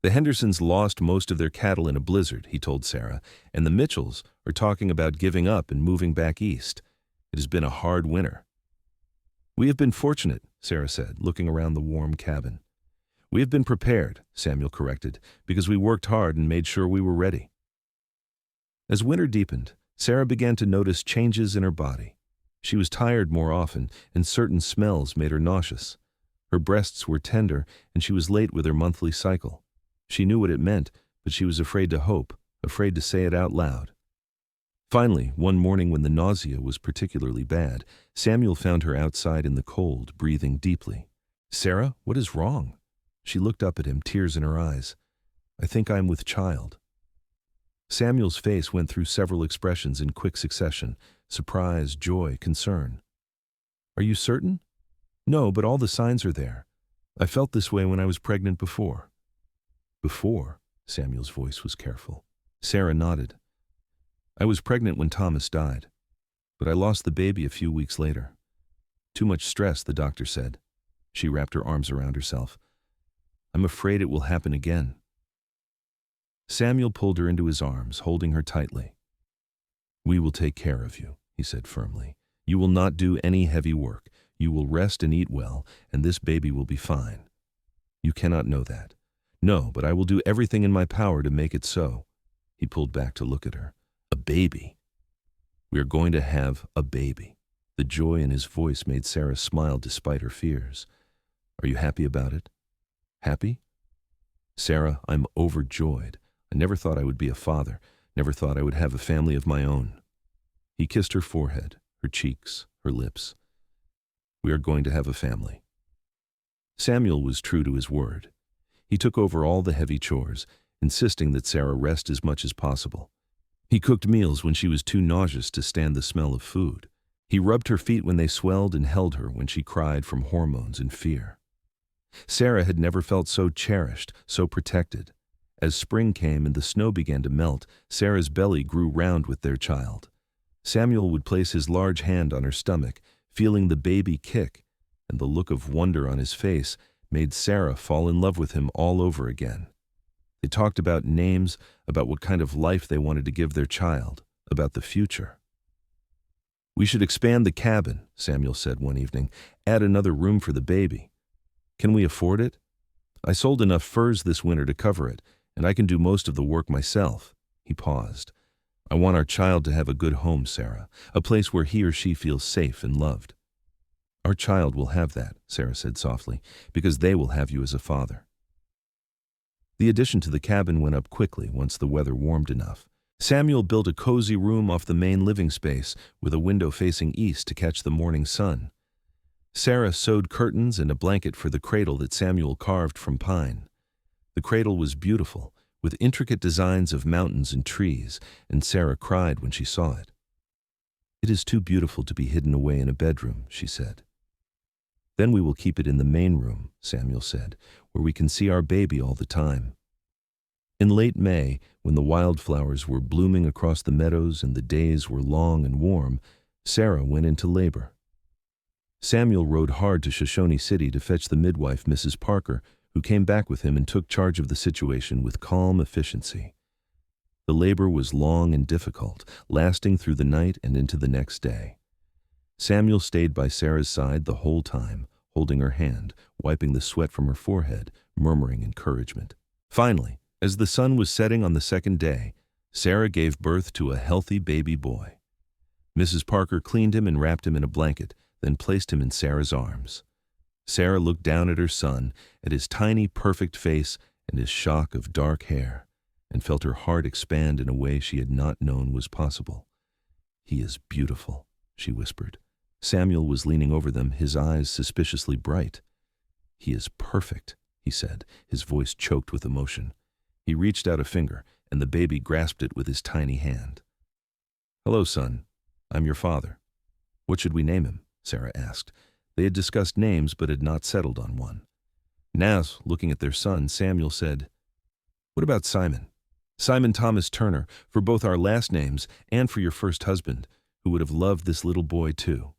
The Hendersons lost most of their cattle in a blizzard, he told Sarah, and the Mitchells are talking about giving up and moving back east. It has been a hard winter. We have been fortunate, Sarah said, looking around the warm cabin. We have been prepared, Samuel corrected, because we worked hard and made sure we were ready. As winter deepened, Sarah began to notice changes in her body. She was tired more often, and certain smells made her nauseous. Her breasts were tender, and she was late with her monthly cycle. She knew what it meant, but she was afraid to hope, afraid to say it out loud. Finally, one morning when the nausea was particularly bad, Samuel found her outside in the cold, breathing deeply. "Sarah, what is wrong?" She looked up at him, tears in her eyes. "I think I am with child." Samuel's face went through several expressions in quick succession: surprise, joy, concern. "Are you certain?" "No, but all the signs are there. I felt this way when I was pregnant before." "Before?" Samuel's voice was careful. Sarah nodded. "I was pregnant when Thomas died, but I lost the baby a few weeks later. Too much stress, the doctor said." She wrapped her arms around herself. "I'm afraid it will happen again." Samuel pulled her into his arms, holding her tightly. "We will take care of you," he said firmly. "You will not do any heavy work. You will rest and eat well, and this baby will be fine. You cannot know that." "No, but I will do everything in my power to make it so." He pulled back to look at her. "A baby. We are going to have a baby." The joy in his voice made Sarah smile despite her fears. "Are you happy about it?" "Happy?" "Sarah, I'm overjoyed. I never thought I would be a father, never thought I would have a family of my own." He kissed her forehead, her cheeks, her lips. "We are going to have a family." Samuel was true to his word. He took over all the heavy chores, insisting that Sarah rest as much as possible. He cooked meals when she was too nauseous to stand the smell of food. He rubbed her feet when they swelled and held her when she cried from hormones and fear. Sarah had never felt so cherished, so protected. As spring came and the snow began to melt, Sarah's belly grew round with their child. Samuel would place his large hand on her stomach, feeling the baby kick, and the look of wonder on his face made Sarah fall in love with him all over again. They talked about names, about what kind of life they wanted to give their child, about the future. "We should expand the cabin," Samuel said one evening, "add another room for the baby. Can we afford it? I sold enough furs this winter to cover it, and I can do most of the work myself." He paused. "I want our child to have a good home, Sarah, a place where he or she feels safe and loved." "Our child will have that," Sarah said softly, "because they will have you as a father." The addition to the cabin went up quickly once the weather warmed enough. Samuel built a cozy room off the main living space with a window facing east to catch the morning sun. Sarah sewed curtains and a blanket for the cradle that Samuel carved from pine. The cradle was beautiful, with intricate designs of mountains and trees, and Sarah cried when she saw it. "It is too beautiful to be hidden away in a bedroom," she said. "Then we will keep it in the main room," Samuel said, "where we can see our baby all the time." In late May, when the wildflowers were blooming across the meadows and the days were long and warm, Sarah went into labor. Samuel rode hard to Shoshone City to fetch the midwife, Mrs. Parker, who came back with him and took charge of the situation with calm efficiency. The labor was long and difficult, lasting through the night and into the next day. Samuel stayed by Sarah's side the whole time, holding her hand, wiping the sweat from her forehead, murmuring encouragement. Finally, as the sun was setting on the second day, Sarah gave birth to a healthy baby boy. Mrs. Parker cleaned him and wrapped him in a blanket, then placed him in Sarah's arms. Sarah looked down at her son, at his tiny, perfect face and his shock of dark hair, and felt her heart expand in a way she had not known was possible. "He is beautiful," she whispered. Samuel was leaning over them, his eyes suspiciously bright. "He is perfect," he said, his voice choked with emotion. He reached out a finger, and the baby grasped it with his tiny hand. "Hello, son. I'm your father. What should we name him?" Sarah asked. They had discussed names but had not settled on one. Now, looking at their son, Samuel said, "What about Simon? Simon Thomas Turner, for both our last names and for your first husband, who would have loved this little boy too."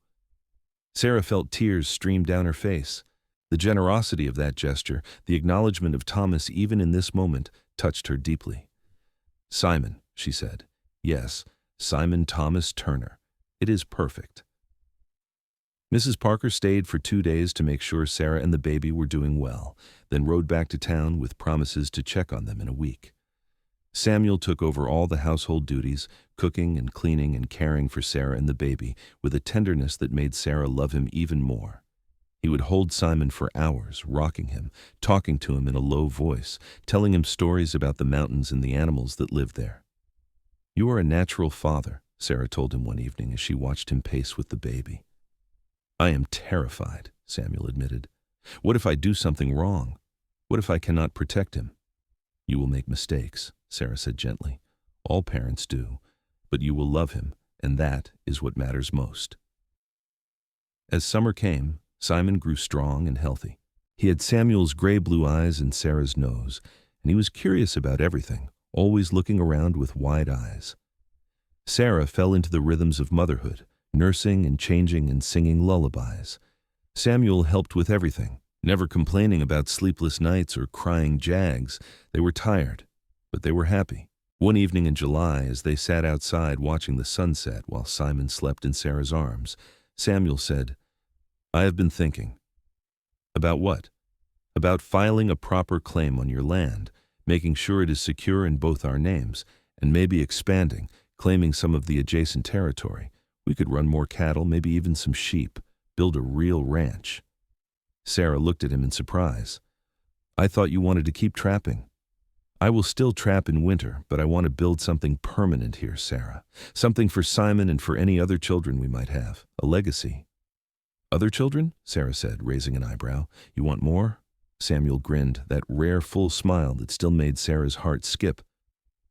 Sarah felt tears stream down her face. The generosity of that gesture, the acknowledgement of Thomas even in this moment, touched her deeply. "Simon," she said. "Yes, Simon Thomas Turner. It is perfect." Mrs. Parker stayed for 2 days to make sure Sarah and the baby were doing well, then rode back to town with promises to check on them in a week. Samuel took over all the household duties, cooking and cleaning and caring for Sarah and the baby, with a tenderness that made Sarah love him even more. He would hold Simon for hours, rocking him, talking to him in a low voice, telling him stories about the mountains and the animals that lived there. "You are a natural father," Sarah told him one evening as she watched him pace with the baby. "I am terrified," Samuel admitted. "What if I do something wrong? What if I cannot protect him?" "You will make mistakes," Sarah said gently. "All parents do, but you will love him, and that is what matters most." As summer came, Simon grew strong and healthy. He had Samuel's gray-blue eyes and Sarah's nose, and he was curious about everything, always looking around with wide eyes. Sarah fell into the rhythms of motherhood, nursing and changing and singing lullabies. Samuel helped with everything, never complaining about sleepless nights or crying jags. They were tired, but they were happy. One evening in July, as they sat outside watching the sunset while Simon slept in Sarah's arms, Samuel said, "I have been thinking." "About what?" "About filing a proper claim on your land, making sure it is secure in both our names, and maybe expanding, claiming some of the adjacent territory. We could run more cattle, maybe even some sheep, build a real ranch." Sarah looked at him in surprise. "I thought you wanted to keep trapping." "I will still trap in winter, but I want to build something permanent here, Sarah. Something for Simon and for any other children we might have. A legacy." "Other children?" Sarah said, raising an eyebrow. "You want more?" Samuel grinned, that rare full smile that still made Sarah's heart skip.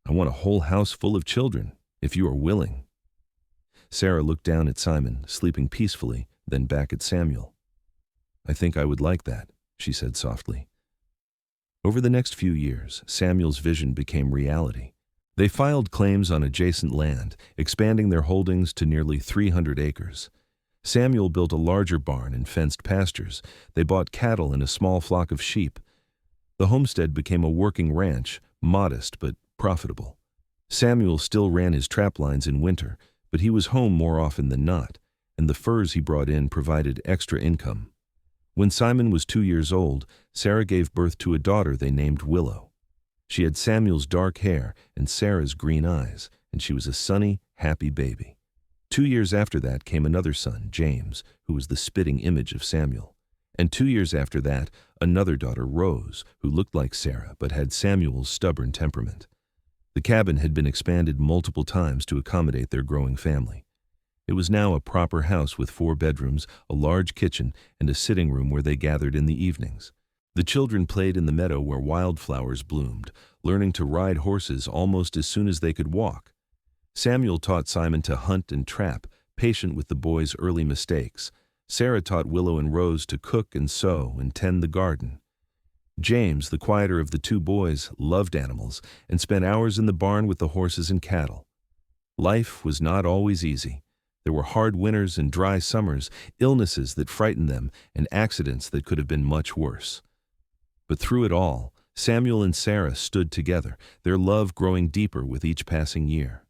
"I want a whole house full of children, if you are willing." Sarah looked down at Simon, sleeping peacefully, then back at Samuel. "I think I would like that," she said softly. Over the next few years, Samuel's vision became reality. They filed claims on adjacent land, expanding their holdings to nearly 300 acres. Samuel built a larger barn and fenced pastures. They bought cattle and a small flock of sheep. The homestead became a working ranch, modest but profitable. Samuel still ran his trap lines in winter, but he was home more often than not, and the furs he brought in provided extra income. When Simon was 2 years old, Sarah gave birth to a daughter they named Willow. She had Samuel's dark hair and Sarah's green eyes, and she was a sunny, happy baby. 2 years after that came another son, James, who was the spitting image of Samuel. And 2 years after that, another daughter, Rose, who looked like Sarah but had Samuel's stubborn temperament. The cabin had been expanded multiple times to accommodate their growing family. It was now a proper house with 4 bedrooms, a large kitchen, and a sitting room where they gathered in the evenings. The children played in the meadow where wildflowers bloomed, learning to ride horses almost as soon as they could walk. Samuel taught Simon to hunt and trap, patient with the boy's early mistakes. Sarah taught Willow and Rose to cook and sew and tend the garden. James, the quieter of the 2 boys, loved animals and spent hours in the barn with the horses and cattle. Life was not always easy. There were hard winters and dry summers, illnesses that frightened them, and accidents that could have been much worse. But through it all, Samuel and Sarah stood together, their love growing deeper with each passing year.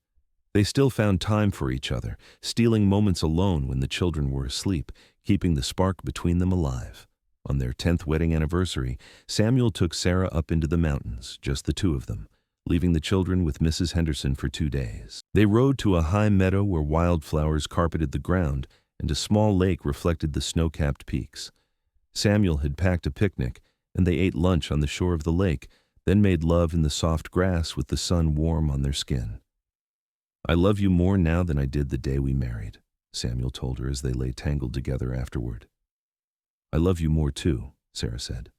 They still found time for each other, stealing moments alone when the children were asleep, keeping the spark between them alive. On their 10th wedding anniversary, Samuel took Sarah up into the mountains, just the 2 of them, leaving the children with Mrs. Henderson for 2 days. They rode to a high meadow where wildflowers carpeted the ground, and a small lake reflected the snow-capped peaks. Samuel had packed a picnic, and they ate lunch on the shore of the lake, then made love in the soft grass with the sun warm on their skin. "I love you more now than I did the day we married," Samuel told her as they lay tangled together afterward. "I love you more too," Sarah said.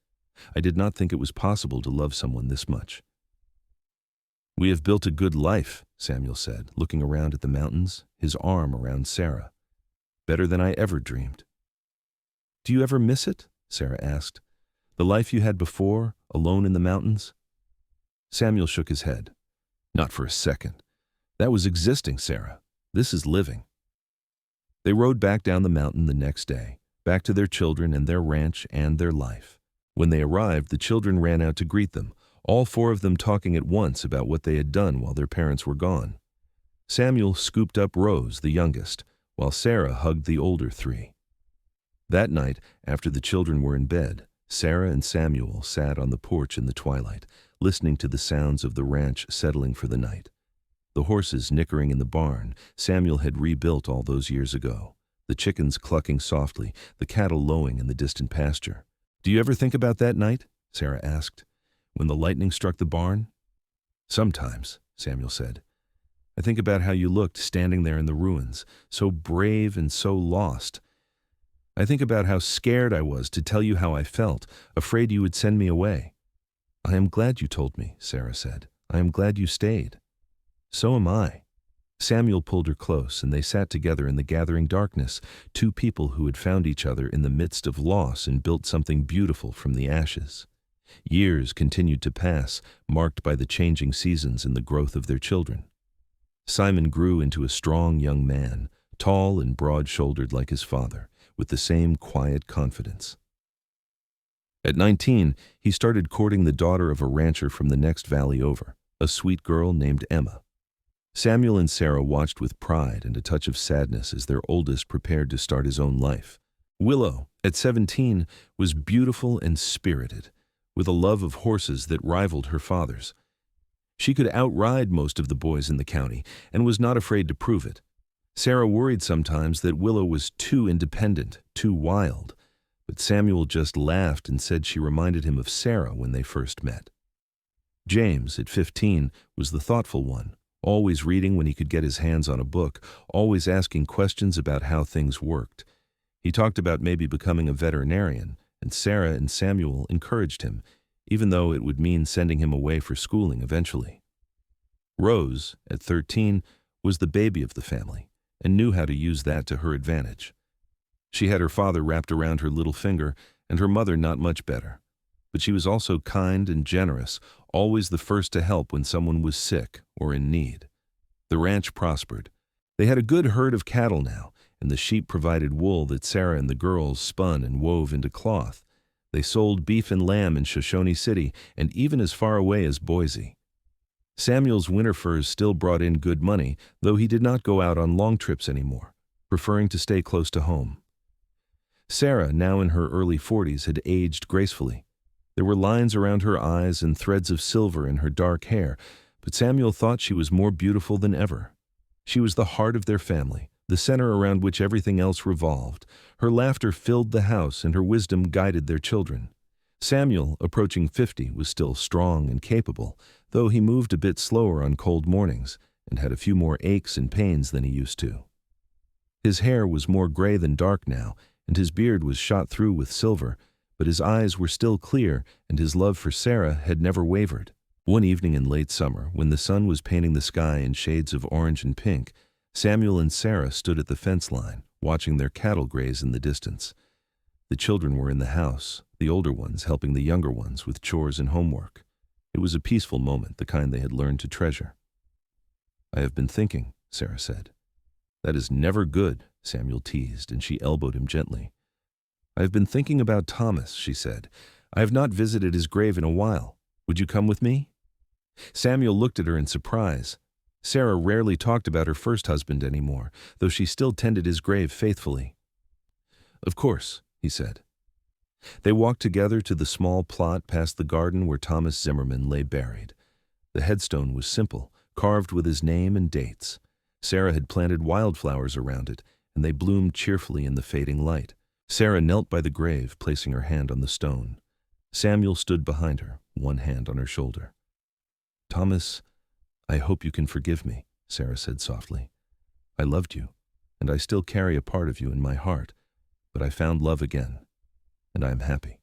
"I did not think it was possible to love someone this much." "We have built a good life," Samuel said, looking around at the mountains, his arm around Sarah. "Better than I ever dreamed." "Do you ever miss it?" Sarah asked. "The life you had before, alone in the mountains?" Samuel shook his head. "Not for a second. That was existing, Sarah. This is living." They rode back down the mountain the next day, back to their children and their ranch and their life. When they arrived, the children ran out to greet them, all four of them talking at once about what they had done while their parents were gone. Samuel scooped up Rose, the youngest, while Sarah hugged the older three. That night, after the children were in bed, Sarah and Samuel sat on the porch in the twilight, listening to the sounds of the ranch settling for the night. The horses nickering in the barn Samuel had rebuilt all those years ago, the chickens clucking softly, the cattle lowing in the distant pasture. "Do you ever think about that night?" Sarah asked. "When the lightning struck the barn?" "Sometimes," Samuel said. "I think about how you looked standing there in the ruins, so brave and so lost. I think about how scared I was to tell you how I felt, afraid you would send me away." "I am glad you told me," Sarah said. "I am glad you stayed." "So am I." Samuel pulled her close, and they sat together in the gathering darkness, two people who had found each other in the midst of loss and built something beautiful from the ashes. Years continued to pass, marked by the changing seasons and the growth of their children. Simon grew into a strong young man, tall and broad-shouldered like his father, with the same quiet confidence. At 19, he started courting the daughter of a rancher from the next valley over, a sweet girl named Emma. Samuel and Sarah watched with pride and a touch of sadness as their oldest prepared to start his own life. Willow, at 17, was beautiful and spirited, with a love of horses that rivaled her father's. She could outride most of the boys in the county and was not afraid to prove it. Sarah worried sometimes that Willow was too independent, too wild, but Samuel just laughed and said she reminded him of Sarah when they first met. James, at 15, was the thoughtful one, always reading when he could get his hands on a book, always asking questions about how things worked. He talked about maybe becoming a veterinarian, and Sarah and Samuel encouraged him, even though it would mean sending him away for schooling eventually. Rose, at 13, was the baby of the family, and knew how to use that to her advantage. She had her father wrapped around her little finger, and her mother not much better. But she was also kind and generous, always the first to help when someone was sick or in need. The ranch prospered. They had a good herd of cattle now, and the sheep provided wool that Sarah and the girls spun and wove into cloth. They sold beef and lamb in Shoshone City and even as far away as Boise. Samuel's winter furs still brought in good money, though he did not go out on long trips anymore, preferring to stay close to home. Sarah, now in her early 40s, had aged gracefully. There were lines around her eyes and threads of silver in her dark hair, but Samuel thought she was more beautiful than ever. She was the heart of their family, the center around which everything else revolved. Her laughter filled the house and her wisdom guided their children. Samuel, approaching 50, was still strong and capable, though he moved a bit slower on cold mornings and had a few more aches and pains than he used to. His hair was more gray than dark now, and his beard was shot through with silver, but his eyes were still clear, and his love for Sarah had never wavered. One evening in late summer, when the sun was painting the sky in shades of orange and pink, Samuel and Sarah stood at the fence line, watching their cattle graze in the distance. The children were in the house, the older ones helping the younger ones with chores and homework. It was a peaceful moment, the kind they had learned to treasure. "I have been thinking," Sarah said. "That is never good," Samuel teased, and she elbowed him gently. "I have been thinking about Thomas," she said. "I have not visited his grave in a while. Would you come with me?" Samuel looked at her in surprise. Sarah rarely talked about her first husband anymore, though she still tended his grave faithfully. "Of course," he said. They walked together to the small plot past the garden where Thomas Zimmerman lay buried. The headstone was simple, carved with his name and dates. Sarah had planted wildflowers around it, and they bloomed cheerfully in the fading light. Sarah knelt by the grave, placing her hand on the stone. Samuel stood behind her, one hand on her shoulder. "Thomas, I hope you can forgive me," Sarah said softly. "I loved you, and I still carry a part of you in my heart, but I found love again, and I am happy.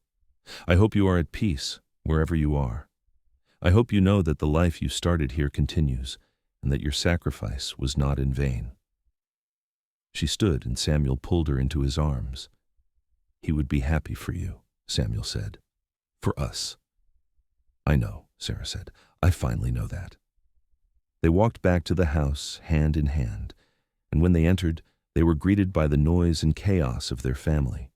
I hope you are at peace, wherever you are. I hope you know that the life you started here continues, and that your sacrifice was not in vain." She stood, and Samuel pulled her into his arms. "He would be happy for you," Samuel said. "For us." "I know," Sarah said. "I finally know that." They walked back to the house, hand in hand, and when they entered, they were greeted by the noise and chaos of their family.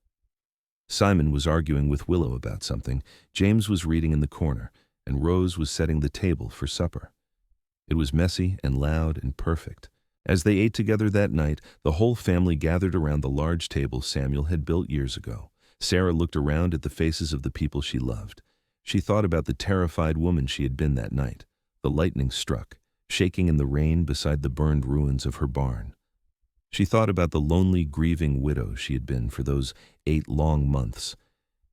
Simon was arguing with Willow about something, James was reading in the corner, and Rose was setting the table for supper. It was messy and loud and perfect. As they ate together that night, the whole family gathered around the large table Samuel had built years ago. Sarah looked around at the faces of the people she loved. She thought about the terrified woman she had been that night. The lightning struck, shaking in the rain beside the burned ruins of her barn. She thought about the lonely, grieving widow she had been for those 8 long months.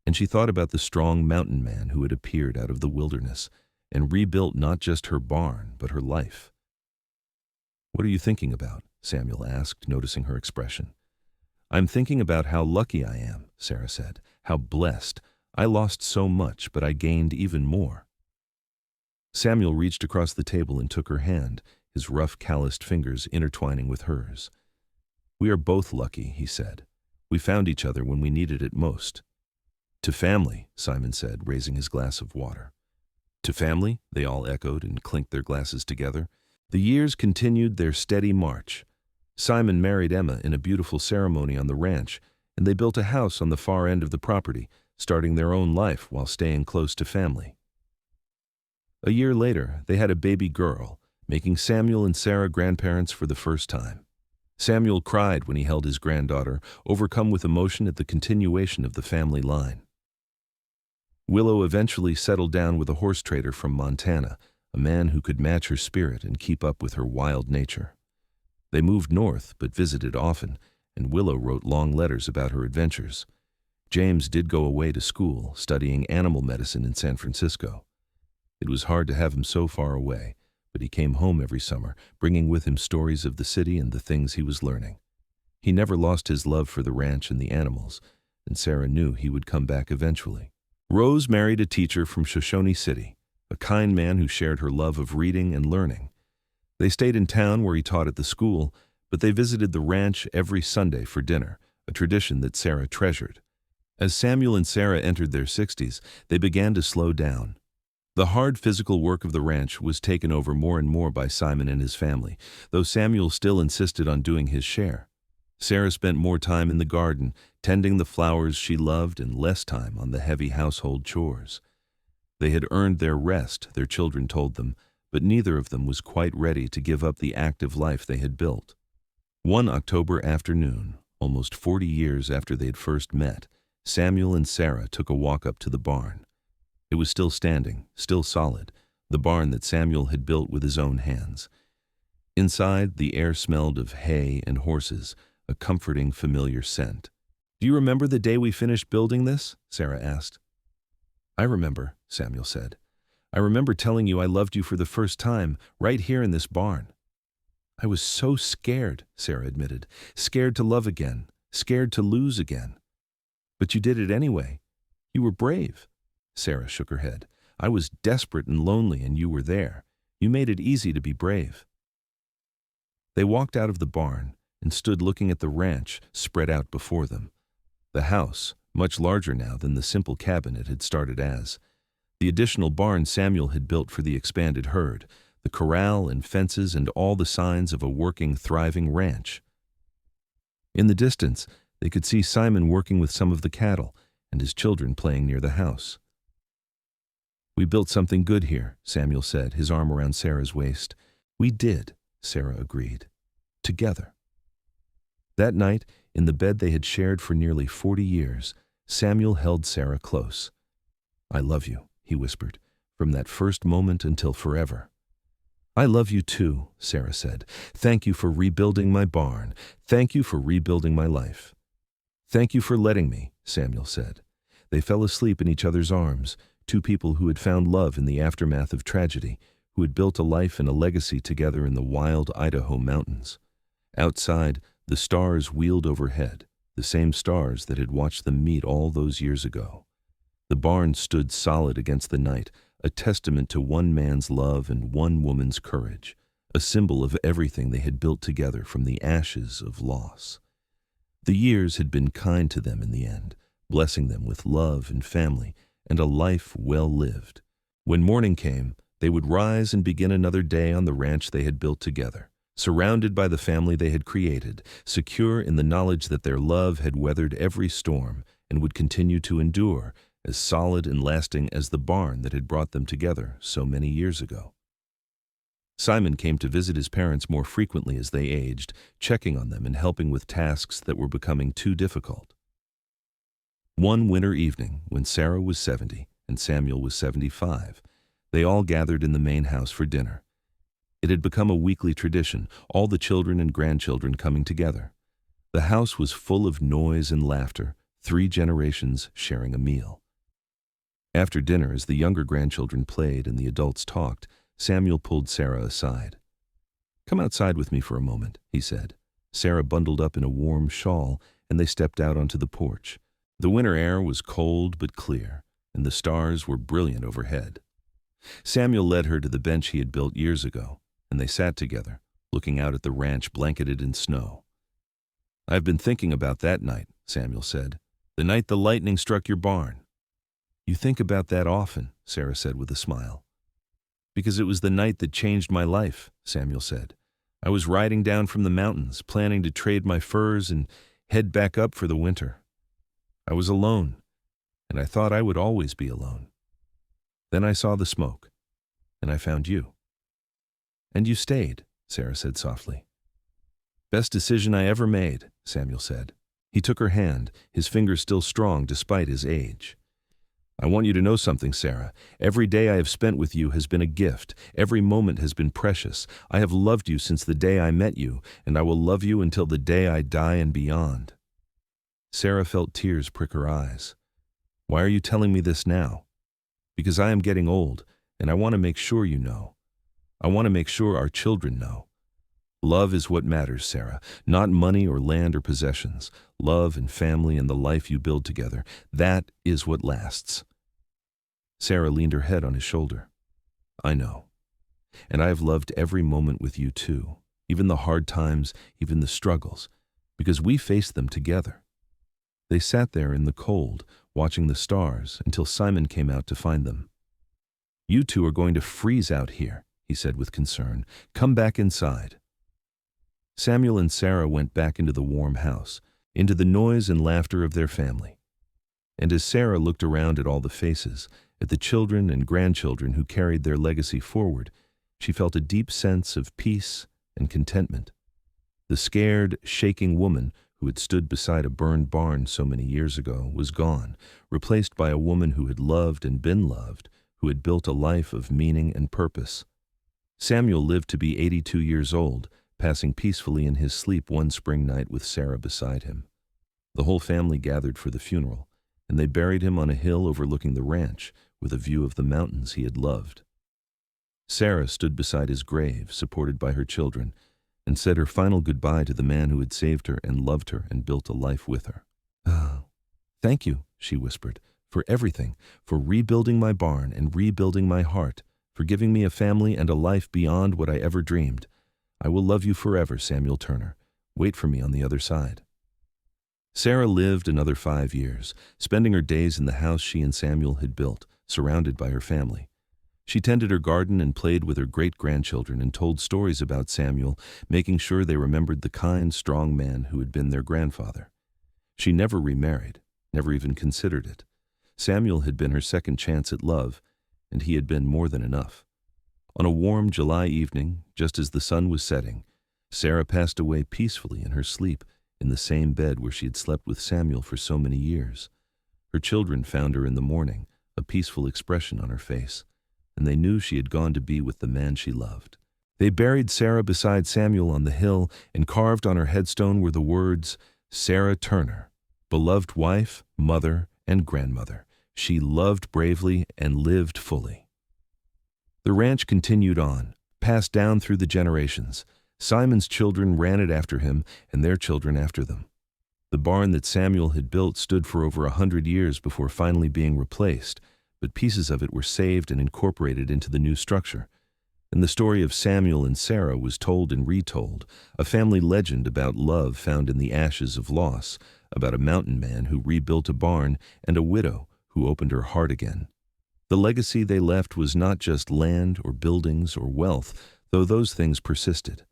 And she thought about the strong mountain man who had appeared out of the wilderness and rebuilt not just her barn, but her life. "What are you thinking about?" Samuel asked, noticing her expression. "I'm thinking about how lucky I am," Sarah said. "How blessed. I lost so much, but I gained even more." Samuel reached across the table and took her hand, his rough, calloused fingers intertwining with hers. "We are both lucky," he said. "We found each other when we needed it most." "To family," Simon said, raising his glass of water. "To family," they all echoed and clinked their glasses together. The years continued their steady march. Simon married Emma in a beautiful ceremony on the ranch, and they built a house on the far end of the property, starting their own life while staying close to family. A year later, they had a baby girl, making Samuel and Sarah grandparents for the first time. Samuel cried when he held his granddaughter, overcome with emotion at the continuation of the family line. Willow eventually settled down with a horse trader from Montana, a man who could match her spirit and keep up with her wild nature. They moved north, but visited often, and Willow wrote long letters about her adventures. James did go away to school, studying animal medicine in San Francisco. It was hard to have him so far away, but he came home every summer, bringing with him stories of the city and the things he was learning. He never lost his love for the ranch and the animals, and Sarah knew he would come back eventually. Rose married a teacher from Shoshone City, a kind man who shared her love of reading and learning. They stayed in town where he taught at the school, but they visited the ranch every Sunday for dinner, a tradition that Sarah treasured. As Samuel and Sarah entered their 60s, they began to slow down. The hard physical work of the ranch was taken over more and more by Simon and his family, though Samuel still insisted on doing his share. Sarah spent more time in the garden, tending the flowers she loved, and less time on the heavy household chores. They had earned their rest, their children told them, but neither of them was quite ready to give up the active life they had built. One October afternoon, almost 40 years after they had first met, Samuel and Sarah took a walk up to the barn. It was still standing, still solid, the barn that Samuel had built with his own hands. Inside, the air smelled of hay and horses, a comforting, familiar scent. "Do you remember the day we finished building this?" Sarah asked. "I remember," Samuel said. "I remember telling you I loved you for the first time, right here in this barn." "I was so scared," Sarah admitted. "Scared to love again, scared to lose again." "But you did it anyway. You were brave." Sarah shook her head. "I was desperate and lonely, and you were there. You made it easy to be brave." They walked out of the barn and stood looking at the ranch spread out before them. The house, much larger now than the simple cabin it had started as. The additional barn Samuel had built for the expanded herd, the corral and fences and all the signs of a working, thriving ranch. In the distance, they could see Simon working with some of the cattle and his children playing near the house. "We built something good here," Samuel said, his arm around Sarah's waist. "We did," Sarah agreed. "Together." That night, in the bed they had shared for nearly 40 years, Samuel held Sarah close. "I love you," he whispered, "from that first moment until forever." "I love you too," Sarah said. "Thank you for rebuilding my barn. Thank you for rebuilding my life." "Thank you for letting me," Samuel said. They fell asleep in each other's arms, two people who had found love in the aftermath of tragedy, who had built a life and a legacy together in the wild Idaho mountains. Outside, the stars wheeled overhead, the same stars that had watched them meet all those years ago. The barn stood solid against the night, a testament to one man's love and one woman's courage, a symbol of everything they had built together from the ashes of loss. The years had been kind to them in the end, blessing them with love and family and a life well lived. When morning came, they would rise and begin another day on the ranch they had built together, surrounded by the family they had created, secure in the knowledge that their love had weathered every storm and would continue to endure, as solid and lasting as the barn that had brought them together so many years ago. Simon came to visit his parents more frequently as they aged, checking on them and helping with tasks that were becoming too difficult. One winter evening, when Sarah was 70 and Samuel was 75, they all gathered in the main house for dinner. It had become a weekly tradition, all the children and grandchildren coming together. The house was full of noise and laughter, 3 generations sharing a meal. After dinner, as the younger grandchildren played and the adults talked, Samuel pulled Sarah aside. "Come outside with me for a moment," he said. Sarah bundled up in a warm shawl, and they stepped out onto the porch. The winter air was cold but clear, and the stars were brilliant overhead. Samuel led her to the bench he had built years ago, and they sat together, looking out at the ranch blanketed in snow. "I've been thinking about that night," Samuel said. "The night the lightning struck your barn." "You think about that often," Sarah said with a smile. "Because it was the night that changed my life," Samuel said. "I was riding down from the mountains, planning to trade my furs and head back up for the winter. I was alone, and I thought I would always be alone. Then I saw the smoke, and I found you." "And you stayed," Sarah said softly. "Best decision I ever made," Samuel said. He took her hand, his fingers still strong despite his age. "I want you to know something, Sarah. Every day I have spent with you has been a gift. Every moment has been precious. I have loved you since the day I met you, and I will love you until the day I die and beyond." Sarah felt tears prick her eyes. "Why are you telling me this now?" "Because I am getting old, and I want to make sure you know. I want to make sure our children know. Love is what matters, Sarah, not money or land or possessions. Love and family and the life you build together, that is what lasts." Sarah leaned her head on his shoulder. "I know. And I have loved every moment with you too, even the hard times, even the struggles, because we faced them together." They sat there in the cold, watching the stars, until Simon came out to find them. "You two are going to freeze out here," he said with concern. "Come back inside." Samuel and Sarah went back into the warm house, into the noise and laughter of their family. And as Sarah looked around at all the faces, at the children and grandchildren who carried their legacy forward, she felt a deep sense of peace and contentment. The scared, shaking woman who had stood beside a burned barn so many years ago was gone, replaced by a woman who had loved and been loved, who had built a life of meaning and purpose. Samuel lived to be 82 years old, passing peacefully in his sleep one spring night with Sarah beside him. The whole family gathered for the funeral, and they buried him on a hill overlooking the ranch, with a view of the mountains he had loved. Sarah stood beside his grave, supported by her children, and said her final goodbye to the man who had saved her and loved her and built a life with her. "Thank you," she whispered, "for everything, for rebuilding my barn and rebuilding my heart, for giving me a family and a life beyond what I ever dreamed. I will love you forever, Samuel Turner. Wait for me on the other side." Sarah lived another 5 years, spending her days in the house she and Samuel had built, surrounded by her family. She tended her garden and played with her great-grandchildren and told stories about Samuel, making sure they remembered the kind, strong man who had been their grandfather. She never remarried, never even considered it. Samuel had been her second chance at love, and he had been more than enough. On a warm July evening, just as the sun was setting, Sarah passed away peacefully in her sleep in the same bed where she had slept with Samuel for so many years. Her children found her in the morning, a peaceful expression on her face, and they knew she had gone to be with the man she loved. They buried Sarah beside Samuel on the hill, and carved on her headstone were the words, "Sarah Turner, Beloved wife, mother, and grandmother, she loved bravely and lived fully. The ranch continued on, passed down through the generations. Simon's children ran it after him, and their children after them. The barn that Samuel had built stood for over 100 years before finally being replaced, but pieces of it were saved and incorporated into the new structure. And the story of Samuel and Sarah was told and retold, a family legend about love found in the ashes of loss, about a mountain man who rebuilt a barn and a widow who opened her heart again. The legacy they left was not just land or buildings or wealth, though those things persisted.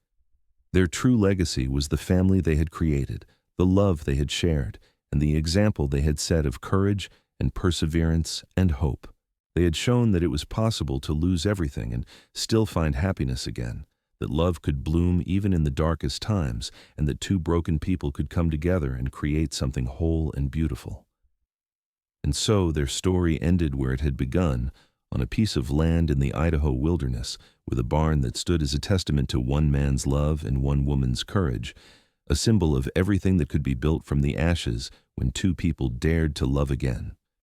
Their true legacy was the family they had created, the love they had shared, and the example they had set of courage and perseverance and hope. They had shown that it was possible to lose everything and still find happiness again, that love could bloom even in the darkest times, and that two broken people could come together and create something whole and beautiful. And so their story ended where it had begun, on a piece of land in the Idaho wilderness, with a barn that stood as a testament to one man's love and one woman's courage, a symbol of everything that could be built from the ashes when two people dared to love again.